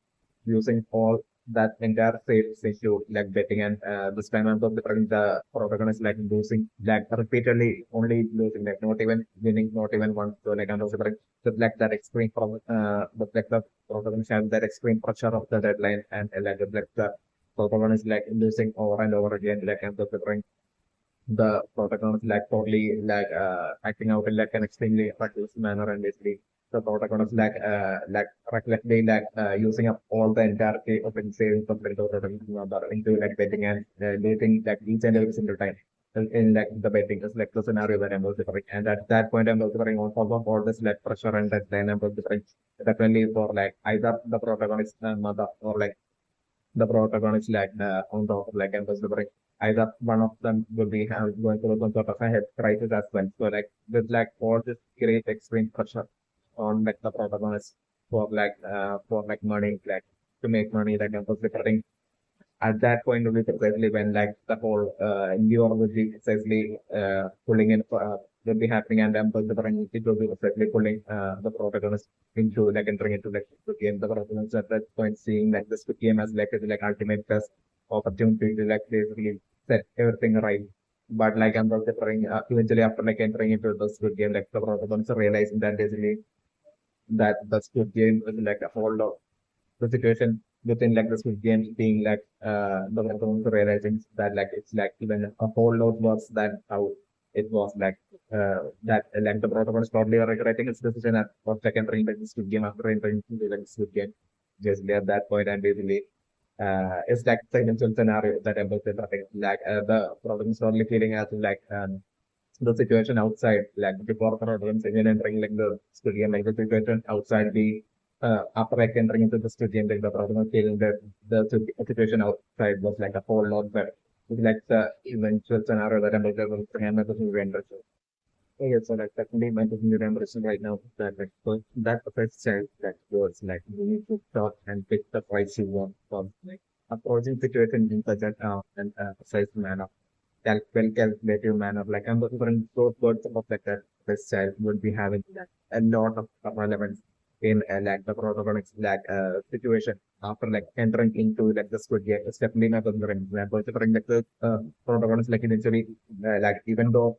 Speaker 1: using all that entire sales issue like betting and this time I'm considering the protagonist like losing like repeatedly only losing like not even winning not even once so like I'm considering with like that extreme from but like the protagonist has that extreme pressure of the deadline and like the protagonist like losing over and over again like I'm considering the protagonist like totally acting out in like an extremely reckless manner and basically the protagonist like recklessly using up all the entirety of his savings of the protagonist into like betting and dating like each and every single time in like the betting is like the scenario that I'm considering and at that point I'm considering on top of all this like pressure and deadline I'm considering definitely for like either the protagonist mother or like the protagonist like on top of like I'm considering either one of them will be going through some sort of a health crisis as well. So like with like all this great extreme pressure on like the protagonist for like money like to make money like I'm considering at that point will be precisely when like the whole endure will be precisely pulling in will be happening and it will be precisely pulling the protagonist into like entering into like the game. The protagonist at that point seeing like this game as like like ultimate best opportunity to like basically set everything right. But like I'm considering eventually after like entering into the Squid Game, like the protagonist realizing that basically that the Squid Game is like a hold of the situation within like the Squid Game being like the protagonist realizing that like it's like even a whole lot was that how it was like that like the protagonist probably regretting his decision at for second entering like the Squid Game after entering into like the Squid Game just at that point and basically it's like the eventual scenario that I'm like the protagonist only feeling as like the situation outside, like before the audience again entering like the studio, like the situation outside the after like entering into the studio, like the problem feeling that the situation outside was like a whole lot better. It's like the eventual scenario that I'm like able to handle the surrender. Yeah, so like definitely my impression right now that like so that affects child that words like you need to talk and pick the price you want from like approaching situation in such an precise manner calculative manner. Like I'm referring those words of like that this child would be having a lot of relevance in like the protagonist like situation after like entering into like the Squid Game. It's definitely not referring example. Referring like the protagonist like eventually like even though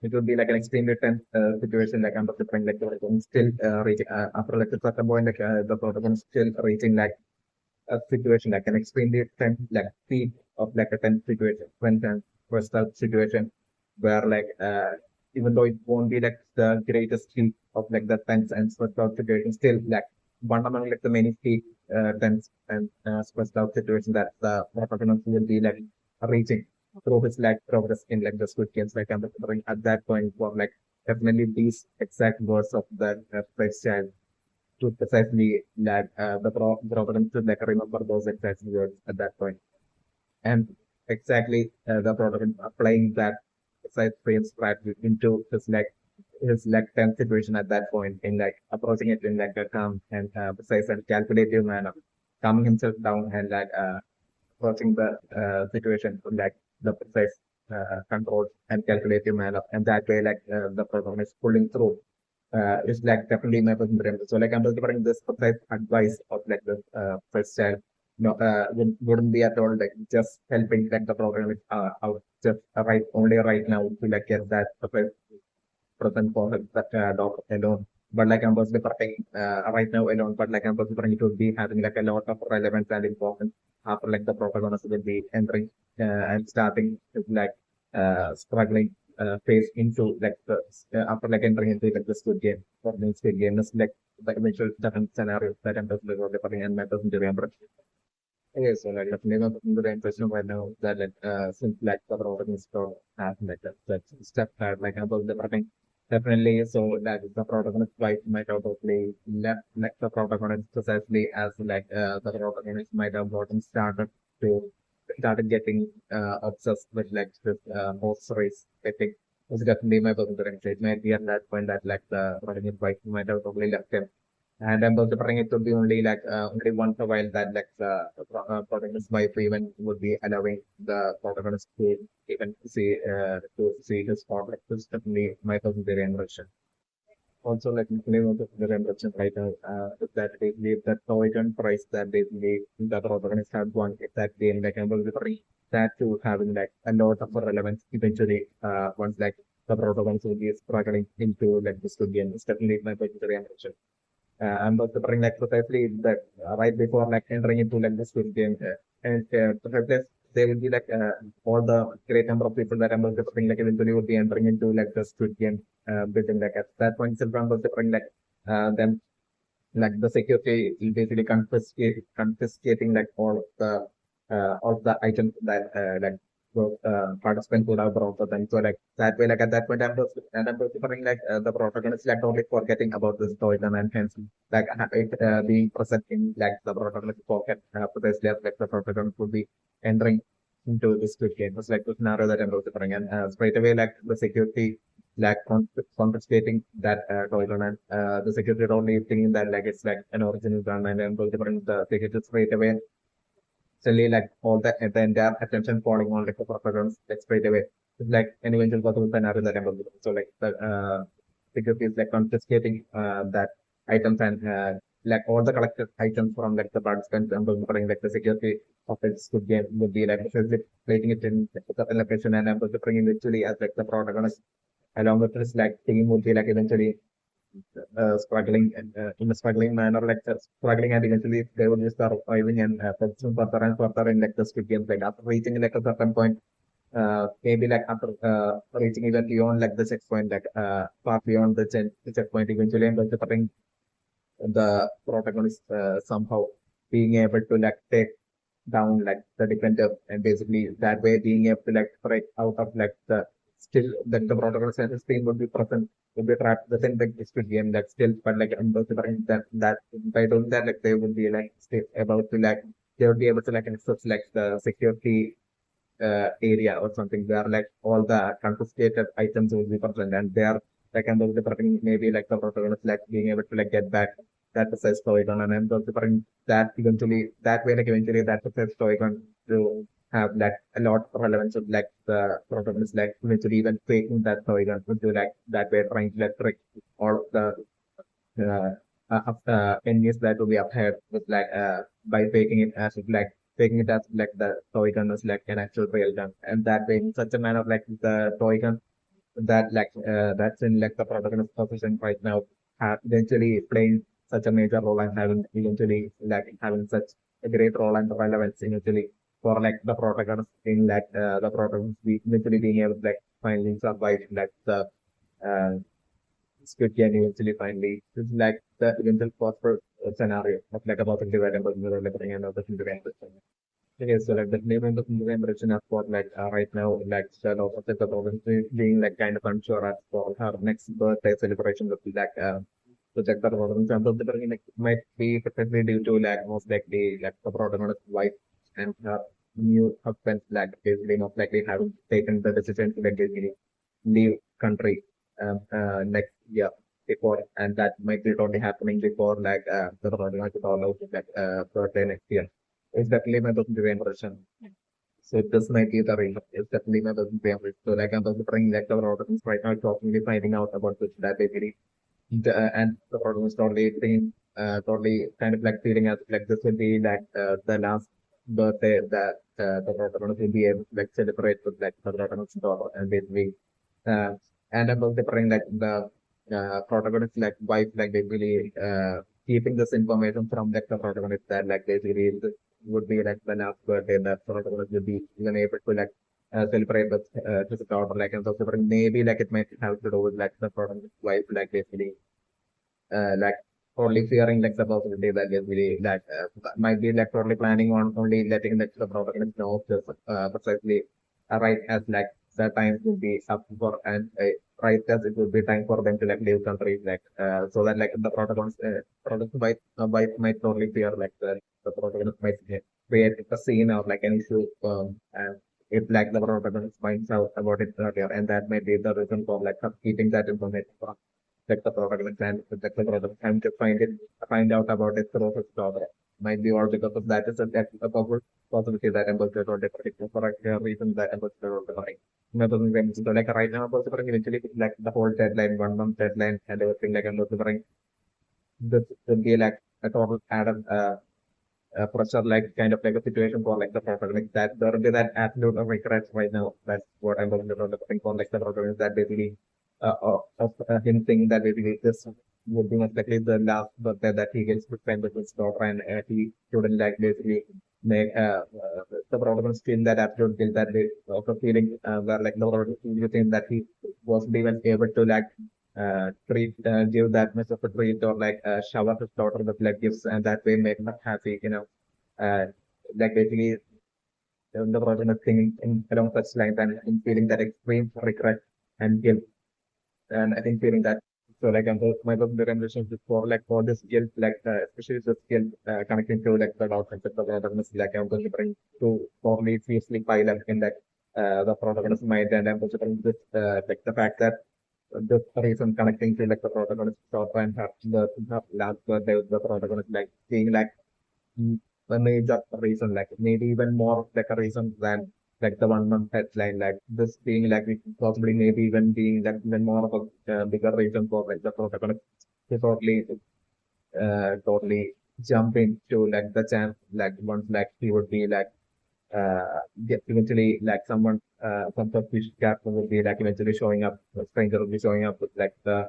Speaker 1: it would be like an extremely tense situation like I'm referring like the protagonist still reaching after like a certain point like the protagonist still reaching like a situation like an extremely tense like peak of like a tense situation when tense was that situation where like even though it won't be like the greatest peak of like the tense and stressed out situation still like one among like the many peak tense and stressed out situation that the protagonist will be like reaching through his like progress in like the Squid Games like I'm remembering at that point for like definitely these exact words of the first child to precisely like protagonist to like remember those exact words at that point and exactly the protagonist applying that precise frame strategy into his like tense situation at that point in like approaching it in like a calm and precise and calculative manner, calming himself down and like approaching the situation from like the precise controlled and calculative manner and that way like the protagonist pulling through is like definitely my personal dream. So like I'm just giving this precise advice of like the first child. No, wouldn't be at all like just helping like the program out just right only right now to like get that precise present for that dog alone. But like I'm personally preparing right now alone, but like I'm personally preparing to be having like a lot of relevance and importance after like the protagonist will be entering and starting to like struggling phase into like the after like entering into like the Squid Game or the Squid Game is like the eventual different scenario that I'm personally preparing and my personal remember. Yes, so like definitely not the impression right now that like since like the protagonist has like that step like about the preparing. Definitely, so that the protagonist might have totally left like the protagonist precisely as like the protagonist might have gotten to started getting obsessed with like this horse race. I think was definitely my personal It might be at that point that like the protagonist wife might have totally left him. And I'm also preparing it to be only like only once a while that like the protagonist wife even would be allowing the protagonist to even see his form. Like this definitely my personal version. Also, like name of the reimbursement right now, that they believe that token price that they believe the protagonist had won exactly in like able to bring that to having like a lot of relevance eventually once like the protagonist will be struggling into like this could game. It's definitely my particular impression. I'm also bring like precisely that right before like entering into like the Squid Game and precisely there will be like all the great number of people that I'm also bring like eventually would be entering into like the Squid Game building like at that point itself I'm also bring like them like the security is basically confiscating like all of the items that like participants would have brought for them. So like that way, like at that point, I'm just referring like the protagonist like totally forgetting about this toy and hence like it being present in like the protagonist pocket precisely as like the protagonist would be entering into this quick game. It's like the scenario that I'm referring and straight away like the security like confiscating that toy gun and the security only thinking that like it's like an original gun and then different the security straight away suddenly like all the entire attention falling on like the protagonist like straight away. It's like an eventual possible scenario that I'm looking for. So like the security is like confiscating that items and like all the collected items from like the participants and preparing like the security of this good game would be like essentially placing it in like, a certain location and I'm preparing it literally as like the protagonist along with his like team would be like eventually struggling in a struggling manner, like struggling, and eventually they will be surviving and progressing further and further in like the Squid Games. Like after reaching like a certain point, maybe like after reaching even beyond like the checkpoint, like far beyond the checkpoint, eventually and also the protagonist somehow being able to like take down like the defender, and basically that way being able to like break out of like the still that the protagonist and his team would be present, would be trapped the same like this game that still, but like considering that by doing that, like they would be like still about to like they would be able to like access like the security area or something where like all the confiscated items will be present, and they are like and the preferring maybe like the protagonist like being able to like get back that possessed token, and then the preferring that eventually that way like eventually that possessed token to have like a lot of relevance of like the protagonist like eventually even taking that token to like that way trying to like trick all of the uh, enemies that will be upheld with like by taking it as if, like taking it as like the toy gun is like an actual real gun, and that way in such a manner like the toy gun that like that's in like the protagonist position right now eventually playing such a major role and having eventually like having such a great role and relevance eventually for like the protagonist in like the protagonist eventually being able to like finally survive like the uh, SquidGame eventually finally is like the eventual possible scenario of like a positive variable mirror leveling and other into okay, so like the neighboring of new embarrassing as for like right now, like Shadow of the province being like kind of unsure as for her next birthday celebration would be like to check the province and the beginning like, might be potentially due to like most likely like the protagonist's wife and her new husband like basically most likely having taken the decision to like basically leave country next year before, and that might be totally happening before like the protagonist is all out like birthday next year. It's definitely my personal impression. So this might be the reason. It's definitely my personal impression. So like I'm just bringing like the protagonist right now, talking, finding out about this that basically, and the protagonist totally being totally kind of like feeling as like this will be like the last birthday that the protagonist will be able to like celebrate with like the protagonist's daughter, and basically uh, and I'm also bringing like the protagonist like wife like basically keeping this information from like the protagonist that like basically this would be like the last birthday that protagonist will be even able to like celebrate with his daughter, like and also maybe like it might have to do with like the protagonist wife like basically like totally fearing like the possibility that basically like might be like totally planning on only letting like the protagonist know just precisely right as like the time will be up for, and right as it would be time for them to like leave country, like so that like the protagonist wife might totally fear like the protagonist might create a scene or like an issue and if like the protagonist finds out about it earlier, and that may be the reason for like her keeping that information from like the protagonist and like the protagonist time to find out about it through his daughter. Might be all because of that is a possibility that ambassador or predict for a reason that ambassador or like another thing. So like right now ambassador eventually like the whole deadline, 1 month deadline and everything like ambassador this will be like a total added pressure like kind of like a situation for like the protagonist that there will be that absolute regret right now. That's what I'm looking for like the protagonist that basically of him thinking that basically this would be most likely the last birthday that he gets to spend with his daughter, and he shouldn't like basically make the protagonist feel that absolute guilt that they of a feeling where like the protagonist think that he wasn't even able to like give that much of a treat or like shower his daughter with like gifts, and that way make her happy, you know. Uh, like basically the protagonist thinking along such lines and feeling that extreme regret and guilt, and I think feeling that. So like my personal relationship for like for this guilt, like especially this guilt connecting to like the dog concept of the protagonist, like I'm considering to probably fiercely pile up in like the protagonist mind, and I'm considering this like the fact that the reason connecting to like the protagonist stop and have the last birthday with the protagonist like being like a major reason, like maybe even more like a reason than like the 1 month headline, like this being like possibly maybe even being like even more of a bigger reason for like the protagonist to totally jump into like the chance like once like he would be like eventually like someone some suspicious character will be like eventually showing up, a stranger will be showing up with like the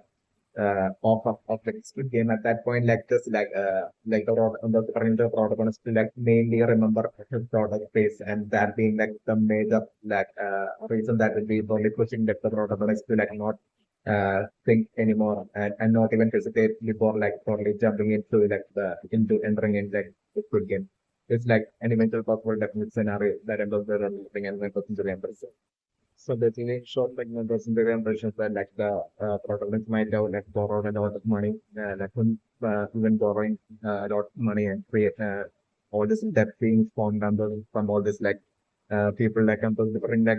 Speaker 1: of like Squid Game at that point, like just like the protagonist to like mainly remember his daughter's face, and that being like the major reason that will be only pushing like the protagonist to like not think anymore, and not even hesitate before like totally jumping into like the into entering in like the Squid Game. It's like an eventual possible definite scenario that involves the living and members into the empress. So basically, short segment in the impressions that like the protagonist might have like borrowed a lot of money, even borrowing a lot of money and create all this debt being formed under from all this like people like different like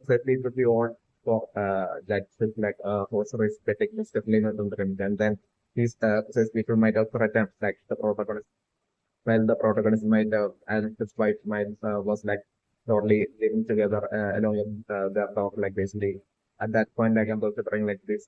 Speaker 1: certainly it would be odd for like like horse race betting is definitely not on the rim. And then these says people might have threatened like the protagonist while the protagonist might and his wife might was like totally living together along with their dog like basically at that point like I'm considering like this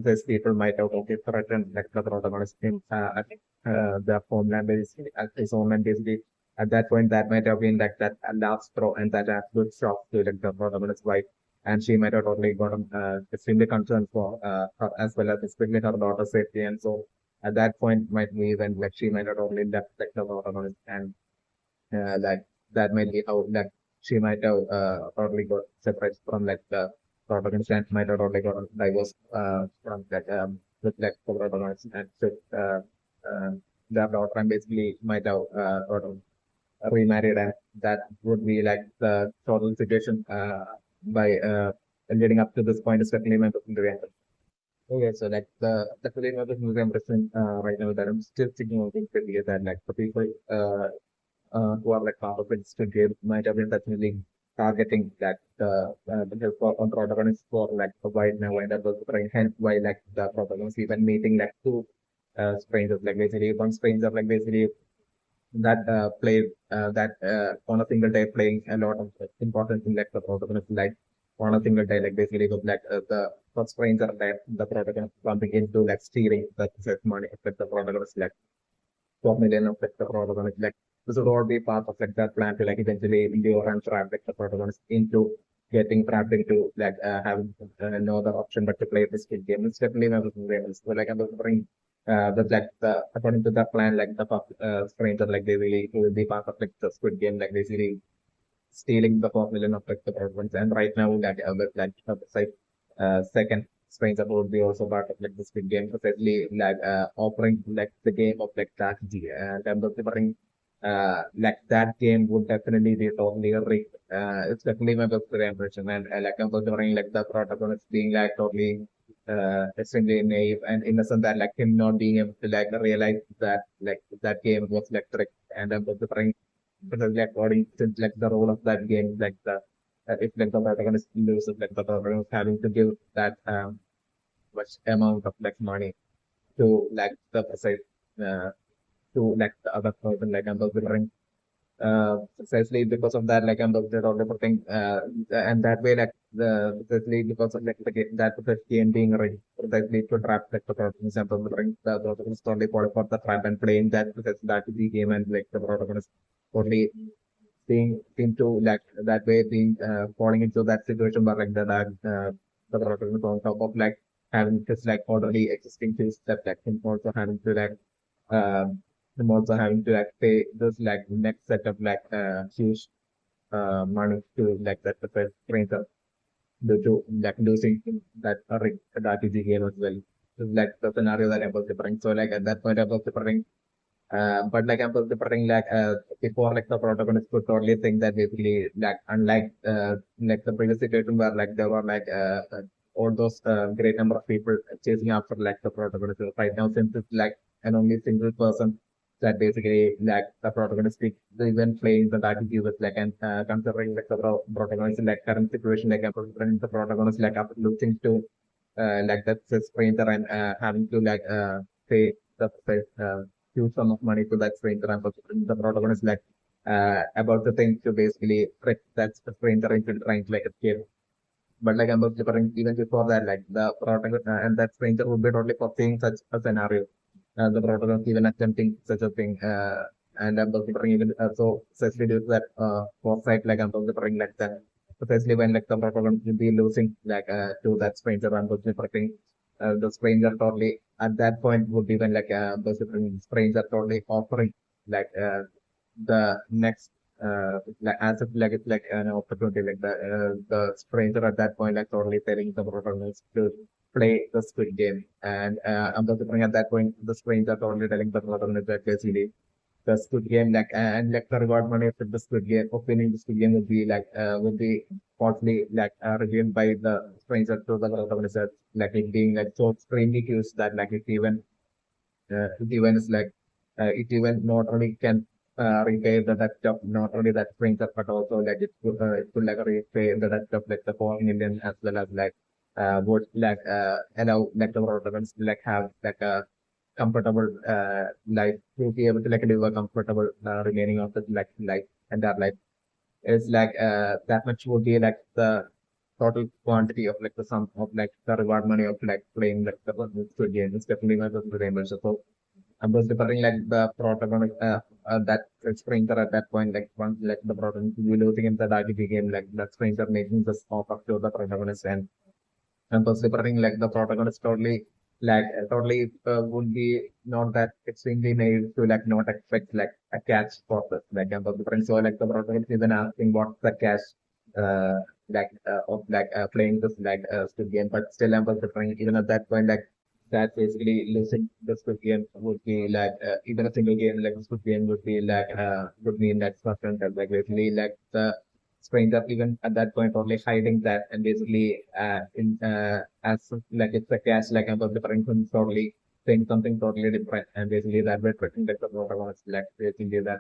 Speaker 1: these people might have okay threatened like the protagonist in their homeland basically at his homeland basically at that point that might have been like that last straw and that absolute shock to like the protagonist's wife and she might have totally gotten extremely concerned for her as well as especially her daughter's safety and so at that point might be when like she might have totally left like the protagonist and that that might be how like she might have totally got separated from like the protagonist and might have totally got divorced from that with like the protagonist and so the daughter and basically might have sort of remarried and that would be like the total situation by leading up to this point especially my okay, so like the feeling of the museum present right now that I'm still thinking of it is that like the people who are like part of it still game might have been definitely targeting that because for on protagonists for like a wide now and that was trying hence why like the protagonists even meeting like two strangers like basically one stranger like basically that play that on a single day playing a lot of importance in like the protagonist like on a single day like basically with like the first stranger that the protagonist bumping into like stealing the money with the protagonist like 12 million of like the protagonist like this would all be part of like that plan to like eventually lure and trap like the protagonist into getting trapped into like having no other option but to play this kid game. It's definitely one of the games. So like I'm bring the like the according to the plan like the stranger like they really will be part of like the Squid Game like basically stealing the 4 million of like the protagonist and right now like with like side second stranger would be also part of like the Squid Game precisely like offering like the game of like strategy and I'm delivering like that game would definitely be totally rigged. It's definitely my best impression and like I'm considering like the protagonist being like totally extremely naive and innocent that like him not being able to like realize that like that game was like tricked and I'm considering because like according to like the role of that game like the if like the protagonist loses like the protagonist having to give that much amount of like money to like the precise uh, to like the other person like I'm considering precisely because of that like I'm the other thing and that way like the precisely because of like the game that the game being rigged precisely to trap like the protagonist and considering the protagonist only fall for the trap and playing that because that is the game and like the protagonist only being into like that way being falling into that situation where like the protagonist on top of like having just like already existing things that like him also having to like I'm also having to like pay this like next set of like huge money to like that the first printer due to like losing that RPG game as well. It's like the scenario that I was preparing. So like at that point I was preparing but like I'm was preparing like before like the protagonist could totally think that basically like unlike like the previous situation where like there were like all those great number of people chasing after like the protagonist. Right now since it's like an only single person that basically like the protagonist even playing the RPG with like and considering like the protagonist in like current situation like I'm considering the protagonist like after losing to like that's a stranger and having to like pay the huge sum of money to that stranger and the protagonist like about the thing to basically trick that stranger into trying to like escape. But like I'm different even before that, like the protagonist and that stranger would be totally foreseeing such a scenario. The protagonist even attempting such a thing. And I'm considering even so especially due to that foresight, like I'm considering like that especially when like the protagonist will be losing like to that stranger. I'm considering the stranger totally at that point would be when like the stranger totally offering like the next like as if like it's like an opportunity like the stranger at that point like totally telling the protagonist to play the Squid Game and I'm just at that point the stranger totally telling the protagonist that basically the Squid Game, like and like the reward money for the Squid Game, of winning the Squid Game would be partly revealed by the stranger to the protagonist, like it being like so extremely huge that like it even is like it even not only can repay the debt of not only that stranger but also like it could like repay the debt of like the 4 million as well as like would like allow like the protagonist to like have like a comfortable life to be able to like live a comfortable remaining of the like life and that life is like that much would be like the total quantity of like the sum of like the reward money of like playing like the Squid Game is definitely one of the gamers. So I'm just preferring like the protagonist that stranger at that point like once like the protagonist will losing in the RPG game like that stranger making this offer to the protagonist and considering like the protagonist totally would be not that extremely naive to like not expect like a catch process like and considering so like the protagonist even asking what's the catch of like playing this like Squid Game but still I'm considering even at that point like that basically losing the Squid Game would be like even a single game like the Squid Game would be in that suspense like basically like the stranger even at that point only hiding that and basically in as like it's a cash like about the different things totally saying something totally different and basically that way putting like the protagonist like basically that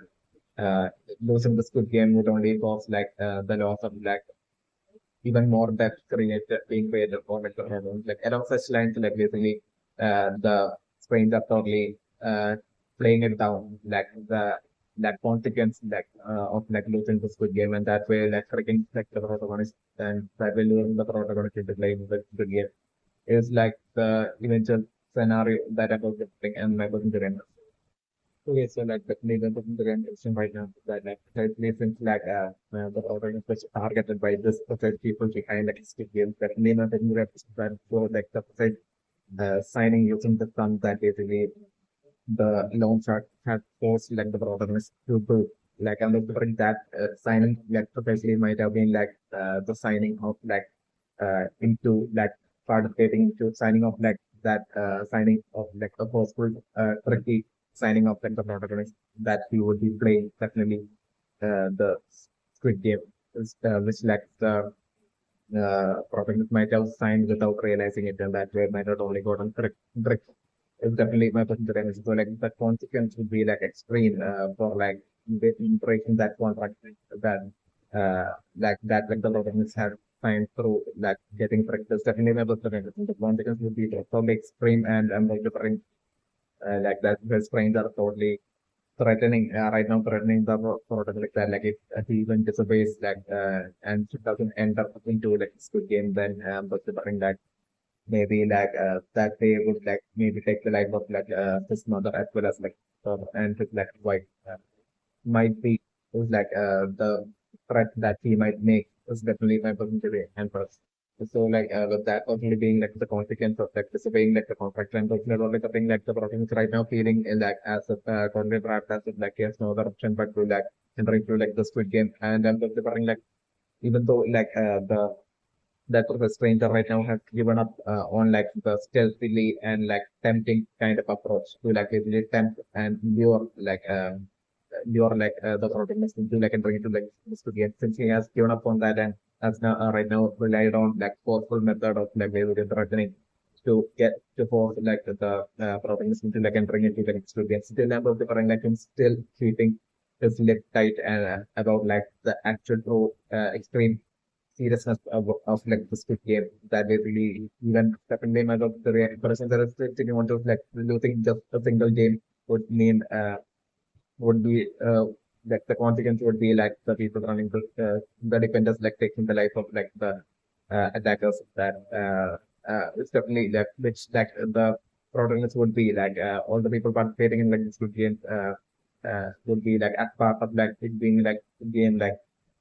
Speaker 1: uh losing the Squid Game would only cause like the loss of like even more debt created being created for like like along such lines like basically the stranger totally playing it down like the that consequence like of like losing the Squid Game and that way like freaking like the protagonist and that way losing the protagonist into playing the Squid Game is like the eventual scenario that I was getting and I wasn't doing. Okay, so like definitely the grand question right now that like certainly seems like the program is targeted by this percent people behind like Squid Games that may not even represent so like the percent signing using the fund that basically the loan shark had forced like the protagonist to do. Like I'm remembering that signing like potentially might have been like the signing of like into like participating into signing of like that signing of like the forceful tricky signing of like the protagonist that he would be playing definitely the Squid Game which like the protagonist might have signed without realizing it and that way might not only got on trick it's definitely my percentage. So like the consequence would be like extreme for like breaking that contract that like the governments have signed through like getting practice. Definitely my percentage. The consequence would be totally extreme and like different like that the strains are totally threatening right now threatening the product like that like if he even disobeys like and doesn't enter into like Squid Game then but different that maybe like that they would like maybe take the life of like his mother as well as like and his like wife might be is like the threat that he might make is definitely my personal and first. So like with that personally being like the consequence of like disobeying like the contract and personally only the thing like the problem is right now feeling like as a totally trapped as if like he has no other option but to like entering through like the Squid Game and then the like even though like the that the stranger right now has given up on like the stealthily and like tempting kind of approach to like basically tempt and lure like the protagonist into like entering into like this to get since he has given up on that and has now right now relied on like forceful method of like basically threatening to get to force like the protagonist into like entering into like to get still about the current like him still keeping his lip tight and about like the actual true extreme seriousness of like the Squid Game that basically even stepping them out of the person that is taking on to like losing just a single game would mean would be like the consequence would be like the people running the defenders like taking the life of like the attackers that it's definitely like which like the protagonist would be like all the people participating in like this good game would be like as part of like it being like game like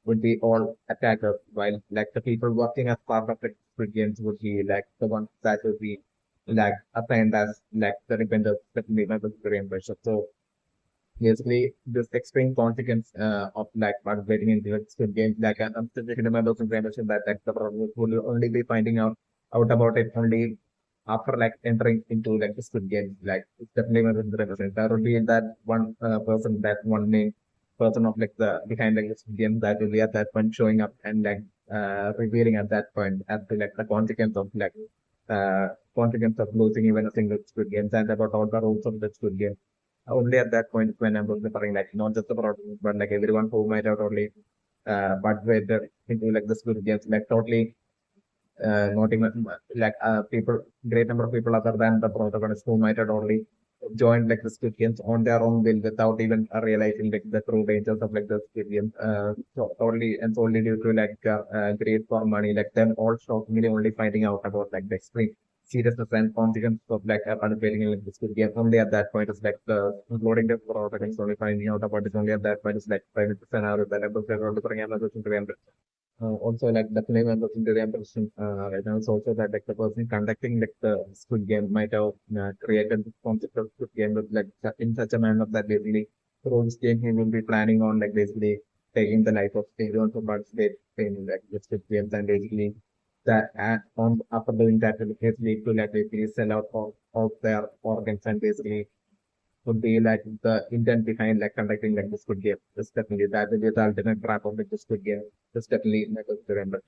Speaker 1: would be all attackers while like the people working as part of the good games would be like the ones that would be like assigned as like the defender specifically member to reimburse. So basically this extreme consequence of like participating in the Squid Game, like I'm still thinking about those information that like the problem will only be finding out about it only after like entering into like the Squid Game. Like it's definitely one of the represent. There will be that one person, that one main person of like the behind like the Squid Game that will be at that point showing up and like revealing at that point as to like the consequence of losing even a single Squid Game and about all the rules of the Squid Game only at that point when I was referring like not just the product but like everyone who might have only participated into like the Squid Games, like totally not even like people, great number of people other than the protagonists who might have only joined like the Squid Games on their own will without even realizing like the true dangers of like the Squid Games. So only and solely due to like greed for money, like them all shockingly only finding out about like the extreme seriousness and consequences of like participating in like the Squid Game. Only at that point is like the including the protagonists only finding out about it. Only at that point is like 5% out of the level of also like the flame and the Cinderella person right now is also that like the person conducting like the Squid Game might have created the concept of Squid Game with like in such a manner that basically through this game he will be planning on like basically taking the life of everyone who participate in like the Squid Games and basically that on after doing that will basically to like basically sell out all their organs and basically would be like the intent behind like conducting like the Squid Game. It's definitely that will be the ultimate trap of like the Squid Game. It's definitely like to remember.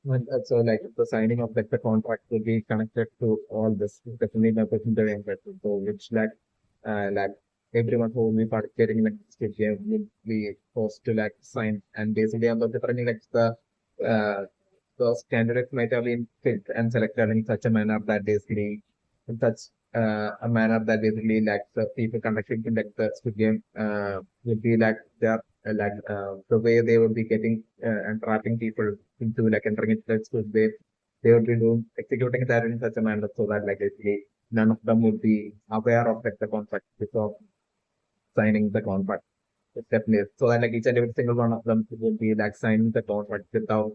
Speaker 1: And so like the signing of like the contract will be connected to all this. It's definitely like the remember. So which like everyone who will be participating in like the Squid Game will be forced to like sign and basically I'm different like uh those candidates might have been picked and selected in such a manner that basically in such a manner that basically like the people conducting like the Squid Game will be like their the way they will be getting and trapping people into like entering into the Squid Game, they would be doing executing that in such a manner so that like basically none of them would be aware of like the contract before signing the contract. It's definitely so that like each and every single one of them will be like signing the contract without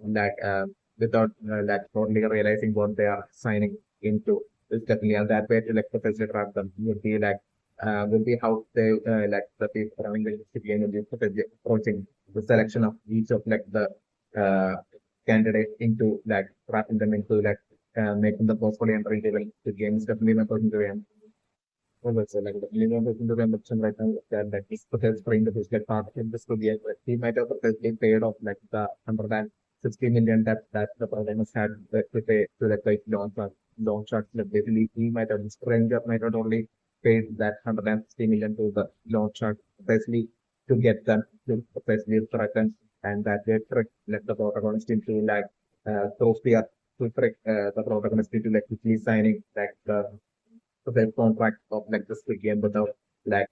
Speaker 1: totally realizing what they are signing into. It's definitely and that way to like the facilitate them will be how they like the people running the game will be approaching the selection of each of like the uh, candidate into like wrapping them into like making the possibly entering the game is definitely my person to well, that's like the minimum person to mention right now that is because bring the business part in this could be he might have been paid off like the 160 million that the Problems had to pay to like long shot like basically he might have stranger might not only paid that 160 million to the long shot especially to get them to especially threaten and that they trick let the protagonist into like throw fear to trick the protagonist into like quickly signing like the the contract of like the Squid Game without like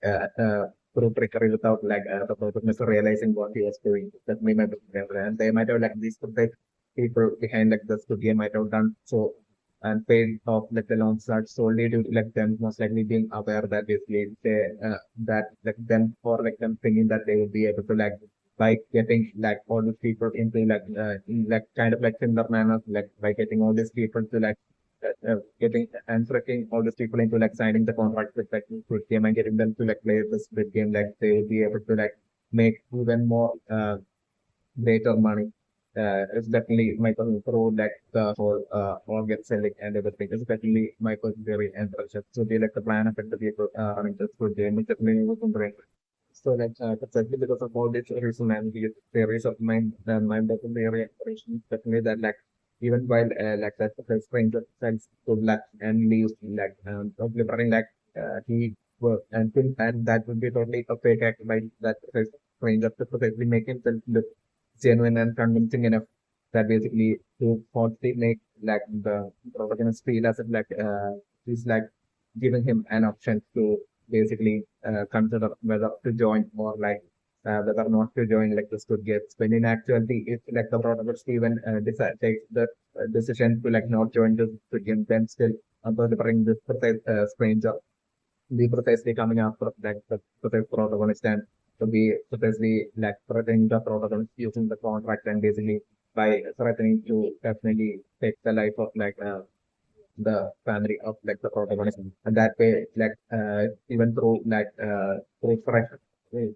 Speaker 1: through trickery without like the protagonist realizing what he was doing. That may have been and they might have like these protect people behind like the Squid Game might have done so and paid off like the loan start solely due to like them most likely being aware that basically they that like them for like them thinking that they would be able to like by getting like all these people into like in like kind of like similar manner like by getting all these people to like getting and tricking all these people into like signing the contract with like Squid Game and getting them to like play the Squid Game, like they will be able to like make even more greater money. It's definitely my personal through like the whole organ selling and everything. It's definitely my personal theory and project. So they like the plan of it, the people running the Squid Game, it's definitely within the range. So like exactly because of all this reason and the theories of mind that theory operation definitely that like even while like that the stranger sends to black and leaves like delivering like he work and that would be totally a fake act by that stranger to perfectly make himself look genuine and convincing enough that basically to falsely make like the protagonist feel as if like he's like giving him an option to basically consider whether to join or like whether not to join like the Squid Games. When in actuality, if like the protagonist even decide takes the decision to like not join the Squid Game, then still delivering this precise stranger, be precisely coming after like the precise protagonist and to be precisely like threatening the protagonist using the contract and basically by threatening to definitely take the life of like the family of like the protagonist, and that way like even through like through threat,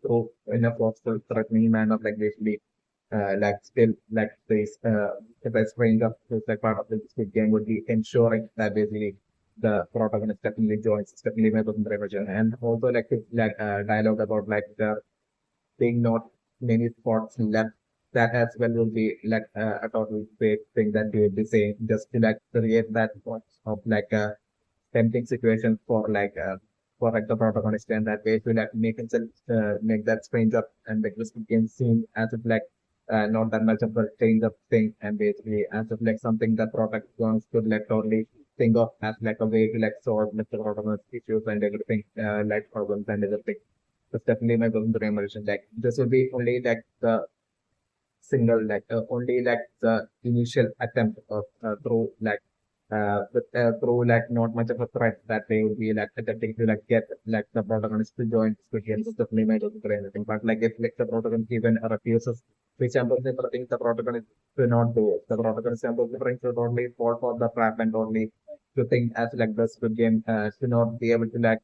Speaker 1: through enough of the threatening manner like basically like still like this the best friend of who's like part of the Squid Game would be ensuring that basically the protagonist definitely joins, definitely makes the revolution, and also like this like dialogue about like the being not many spots left. That as well will be like a total fake thing that they will be saying just to like create that spots of like a tempting situation for like the protagonist, and that way to like make himself make that stranger and make this game seem as if like not that much of a change of thing, and basically as if like something that protagonist could like totally think of as like a way to like solve the protagonist issues and everything like problems and everything. That's definitely my person to immersion. Like this will be only like the single like only like the initial attempt of through like not much of a threat that they would be like attempting to like get like the protagonist to join Squid Game. It's definitely my person to anything. But like if like the protagonist even refuses, which I'm think the protagonist to not do it. The protagonist should only fall for the trap and only to think as like the Squid Game to not be able to like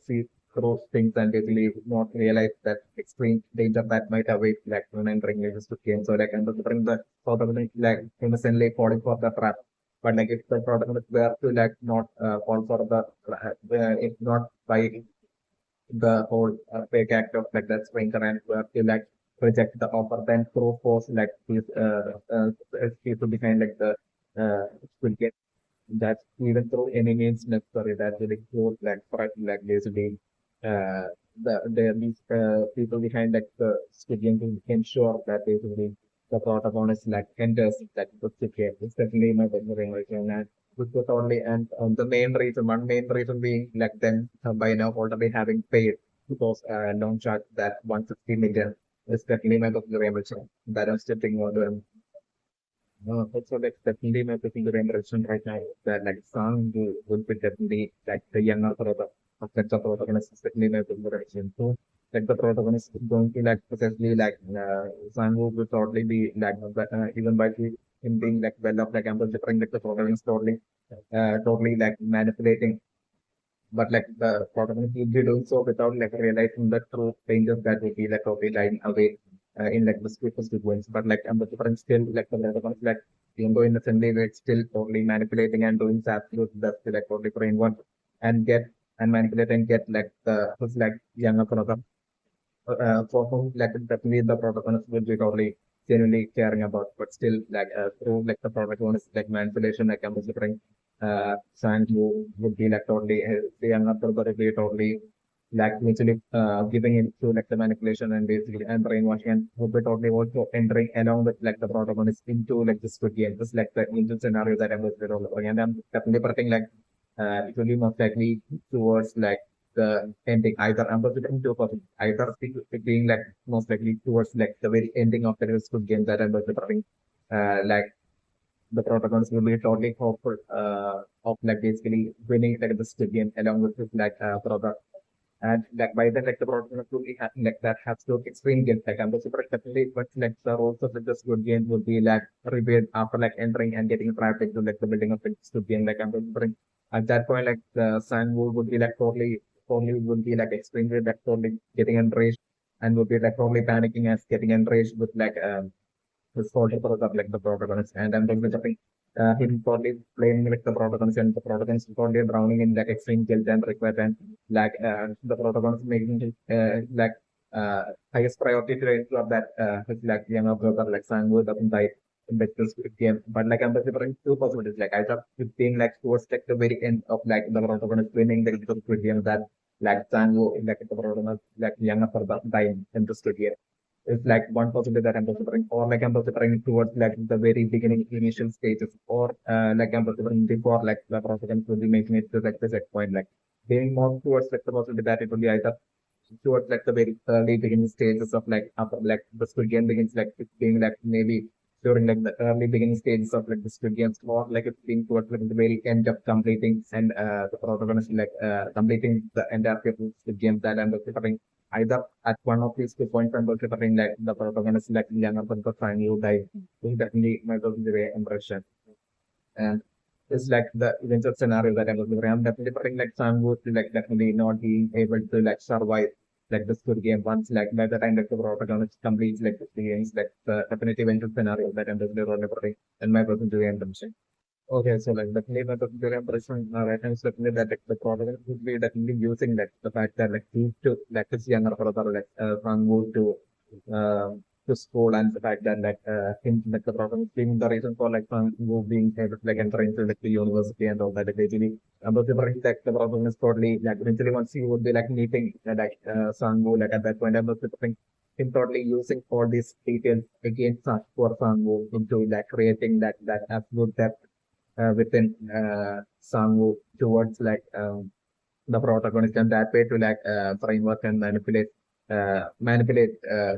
Speaker 1: see through things and basically not realize that extreme danger that might await like when entering into Squid Game. So like considering the protagonist like innocently falling for the trap. But like if the protagonist were to like not fall for the if not by the whole fake act of like that stranger and were to like reject the offer, then through force like people behind like the Squid Game, that even through any means necessary that will include like for like basically these people behind like the Squid Game to ensure that basically the protagonist like enters like the Squid Game. It's definitely my generation, and which was only and the main reason, one main reason being like them by now already having paid because loan charge that 150 million is definitely my generation. That I'm still thinking about them. Also, like definitely my picking the direction right now that like song would be definitely like the younger brother of like the protagonist is definitely my picking direction. So like the protagonist is going to like potentially like song would probably be like even by him being like well off like I'm considering like the protagonist totally like manipulating, but like the protagonist will be doing so without like realizing the true dangers that will be like totally lying away in like the swiftest sequence. But like the difference still like the protagonist like even though in the same way it's still totally manipulating and doing his absolute best to like totally brain one and get and manipulate and get like the who's like younger brother for whom like definitely the protagonist will be totally genuinely caring about, but still like through like the protagonist like manipulation, like I'm considering Sang who would be like totally the younger brother would be totally like literally giving into like the manipulation and basically and brainwashing, and would be totally also entering along with like the protagonist into like the Squid Game. Just like the engine scenario that I'm considering, and I'm definitely putting like it will be most likely towards like the ending, either I'm considering two possible, either being like most likely towards like the very ending of the Squid Game that I'm considering, like the protagonist will be totally hopeful of like basically winning like the Squid Game along with his like brother. And like by then, like the protagonist will be like that has to extreme guilt. Like I'm super definitely, but like the roles of the Squid Game will be like revealed after like entering and getting trapped into like the building of the Squid Game. Like I'm considering at that point, like the Sang would be like totally would be like extremely like totally getting enraged and would be like totally panicking as getting enraged with like his older brother like the protagonist, and I'm considering him probably playing like the protagonist, and the protagonist probably drowning in like extreme guilt and regret, and like the protagonist making it like highest priority to ensure that his like younger brother like Sang doesn't die in like this game. But like I'm considering two possibilities, like either it being like towards like the very end of like the protagonist winning the Squid Game, that like Sang like the protagonist like younger brother dying in the Squid Game is like one possibility that I'm considering, or like I'm considering towards like the very beginning initial stages, or like I'm considering before like the process will be making it to like the checkpoint, like being more towards like the possibility that it will be either towards like the very early beginning stages of like after like the Squid Game begins, like it being like maybe during like the early beginning stages of like the Squid Games, or like it's being towards like the very end of completing and the protagonist like completing the entire Squid Games that I'm considering either at one of these two points I'm considering like the protagonist like younger but the final you die is definitely my way impression. And is like the eventual scenario that I was doing. I'm definitely putting like Sam would like definitely not being able to like survive like the Squid Game once like by the time like the protagonist completes like the games like the definitely eventual scenario that I'm definitely putting in my person to end. Okay, so like definitely the very impression right now is definitely that like the protagonist would be definitely using like the fact that like he to like his younger brother like Rangwoo uh, to school and the fact that like him like the protagonist being the reason for like Rangwoo being able to like enter into like the university and all that like, basically but the fact that the protagonist totally like eventually once he would be like meeting Sangwoo like at that point I was think him totally using all these details against for Sangwoo into like creating that absolute depth within Sangwoo towards like the protagonist and that way to like framework and manipulate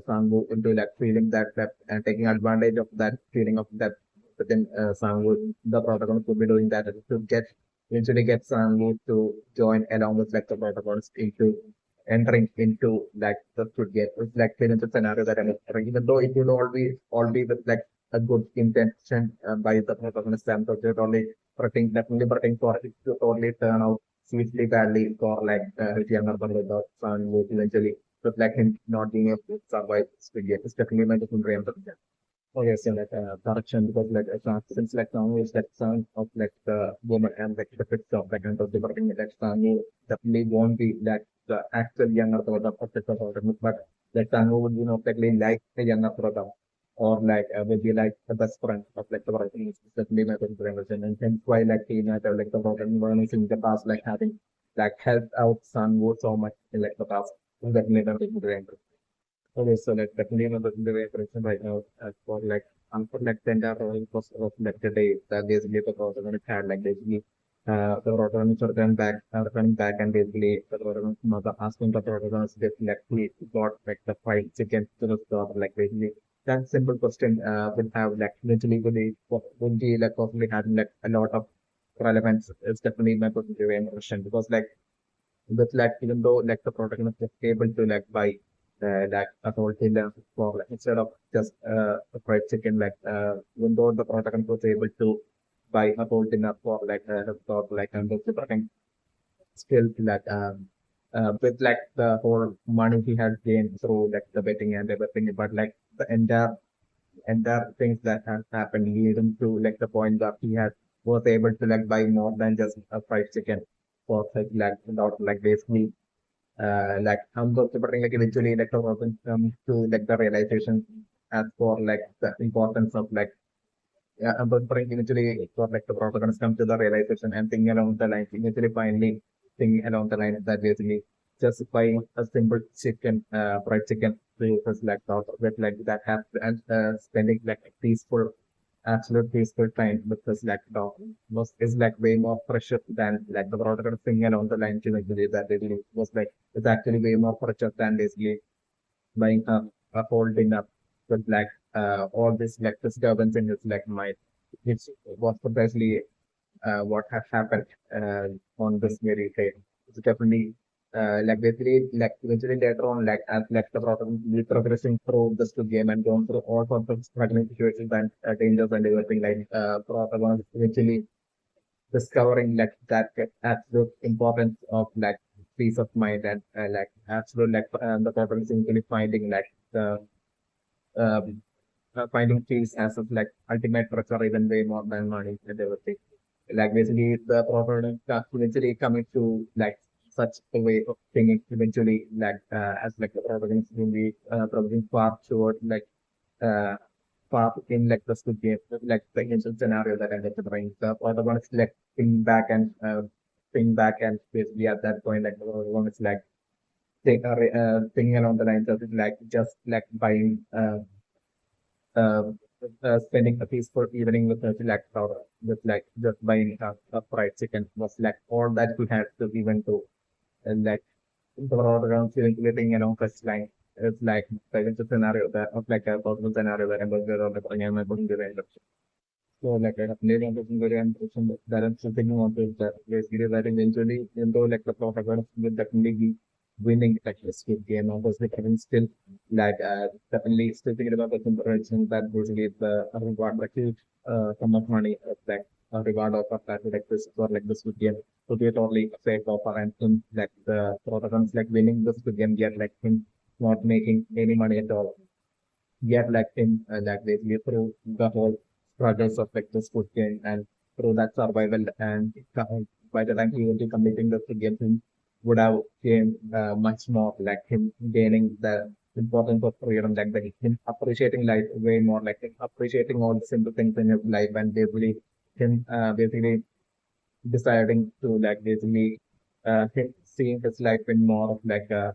Speaker 1: Sangwoo into like feeling that and taking advantage of that feeling of that within Sangwoo. The protagonist would be doing that to get eventually get Sangwoo to join along with like the protagonist into entering into like the Squid Game. It's like the scenario that I'm entering, even though it will all be with like a good intention by the protagonist and so they're only definitely protecting for it to totally turn out sweetly badly for like his younger brother the son who eventually reflect him not being able to survive Squid Game. It's definitely my different dream. Oh yes, yeah, like correction because like since like now is that son of like the woman and like the fifth of like and of the working like son who definitely won't be like the actual younger brother of the protagonist, but that son who would you know technically like a younger brother or like will be like the best friend of like the protagonist. It's definitely my favorite and hence why like he might have like the protagonist in the past like having like helped out son who so much in like the past. It's definitely my favorite. Okay, so like definitely the way operation right now for like for like the entire role course of like the day that basically the protagonist had like basically the protagonist returning back and basically the protagonist mother asking the protagonist if like he got like the fight chicken to the store like basically that simple question will have like literally will be like possibly having like a lot of relevance. It's definitely my positive impression because like but like even though like the protagonist is able to like buy like a whole dinner for like instead of just a fried chicken like even though the protagonist was able to buy a whole dinner for like the protagonist still like with like the whole money he had gained through like the betting and everything but like the entire things that has happened leading to like the point that he had was able to like buy more than just a fried chicken for like not like basically like I'm also putting like eventually like the person comes to like the realization as for like the importance of like yeah, but eventually for like the protagonist come to the realization and think along the line, eventually finally think along the line that basically just buying a simple chicken, fried chicken versus like thought with like that have and spending like a peaceful, absolute peaceful time because like dog was is like way more precious than like the protagonist thing along the line to like believe that basically was like it's actually way more precious than basically buying a whole dinner with like all this like disturbance in his like mind, which was precisely what had happened on this very day. It's definitely like basically like eventually later on like as like the protagonist is progressing through this game and going through all sorts of struggling situations and dangers and everything like protagonist eventually discovering like that absolute importance of like peace of mind and like absolute like the protagonist eventually finding like the um, finding peace as of like ultimate pressure even way more than money and everything. Like basically the protagonist eventually coming to like such a way of thinking eventually like as like the protagonist will be progressing far toward like uh far in like the Squid Game, like the initial scenario that ended up bringing the protagonist like think back and basically at that point like the protagonist like thinking along the lines of like just like buying uh, spending a peaceful evening with a relaxed or with like just buying a fried chicken was like all that we had to even do. And like the around feeling living along such line. It's like it's a scenario that of like a possible scenario that I'm going to bring in my book to the end of it. So like I have laid on this very important that I'm thinking on is that basically that eventually even though like the protagonist will definitely be winning like the Squid Game obviously Kevin still like definitely still thinking about the consideration that basically the reward like huge sum of money like reward offer that would exist for like the Squid Game to be a totally fake offer and him like the protagonists like winning the Squid Game yet like him not making any money at all. Yet like him like basically through the whole struggles of like the Squid Game and through that survival and by the time he will be completing the Squid Game, he would have gained much more like him gaining the importance of freedom, like the him appreciating life way more, like him appreciating all the simple things in his life and basically him basically deciding to like basically him seeing his life in more of like a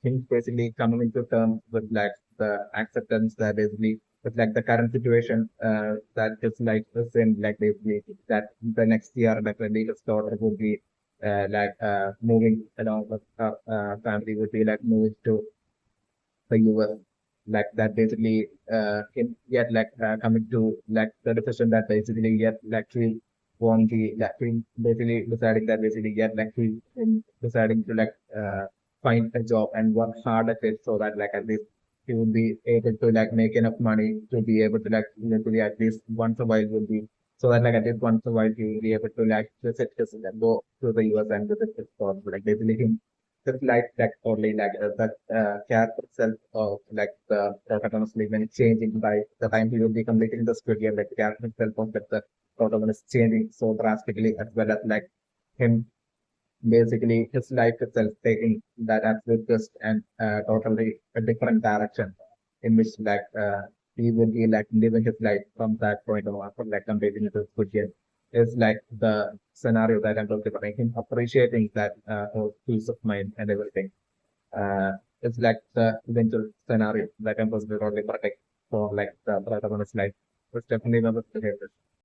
Speaker 1: him basically coming into terms with like the acceptance that basically with like the current situation that his life is in, like basically that the next year definitely his daughter would be moving along with her family would be like moving to the US, like that basically him yet like coming to like the decision that basically yet like he won't be like he basically deciding that basically yet like he deciding to like find a job and work hard at it so that like at least he would be able to like make enough money to be able to like literally at least once a while would be so that like at least once a while he will be able to like visit his go to the US and visit his job. Like basically him just like that only like the character itself of like the protagonist even changing by the time he will be completing the Squid Game, like the character itself of like, the protagonist changing so drastically as well as like him basically his life itself taking that absolute twist and totally a different direction in which like he will be like living his life from that point on after like completing the Squid Game is like the scenario that I'm talking about, him appreciating that whole peace of mind and everything. It's like the eventual scenario that I'm supposed to totally protect for like the protagonist's life. It's definitely one of the favorites.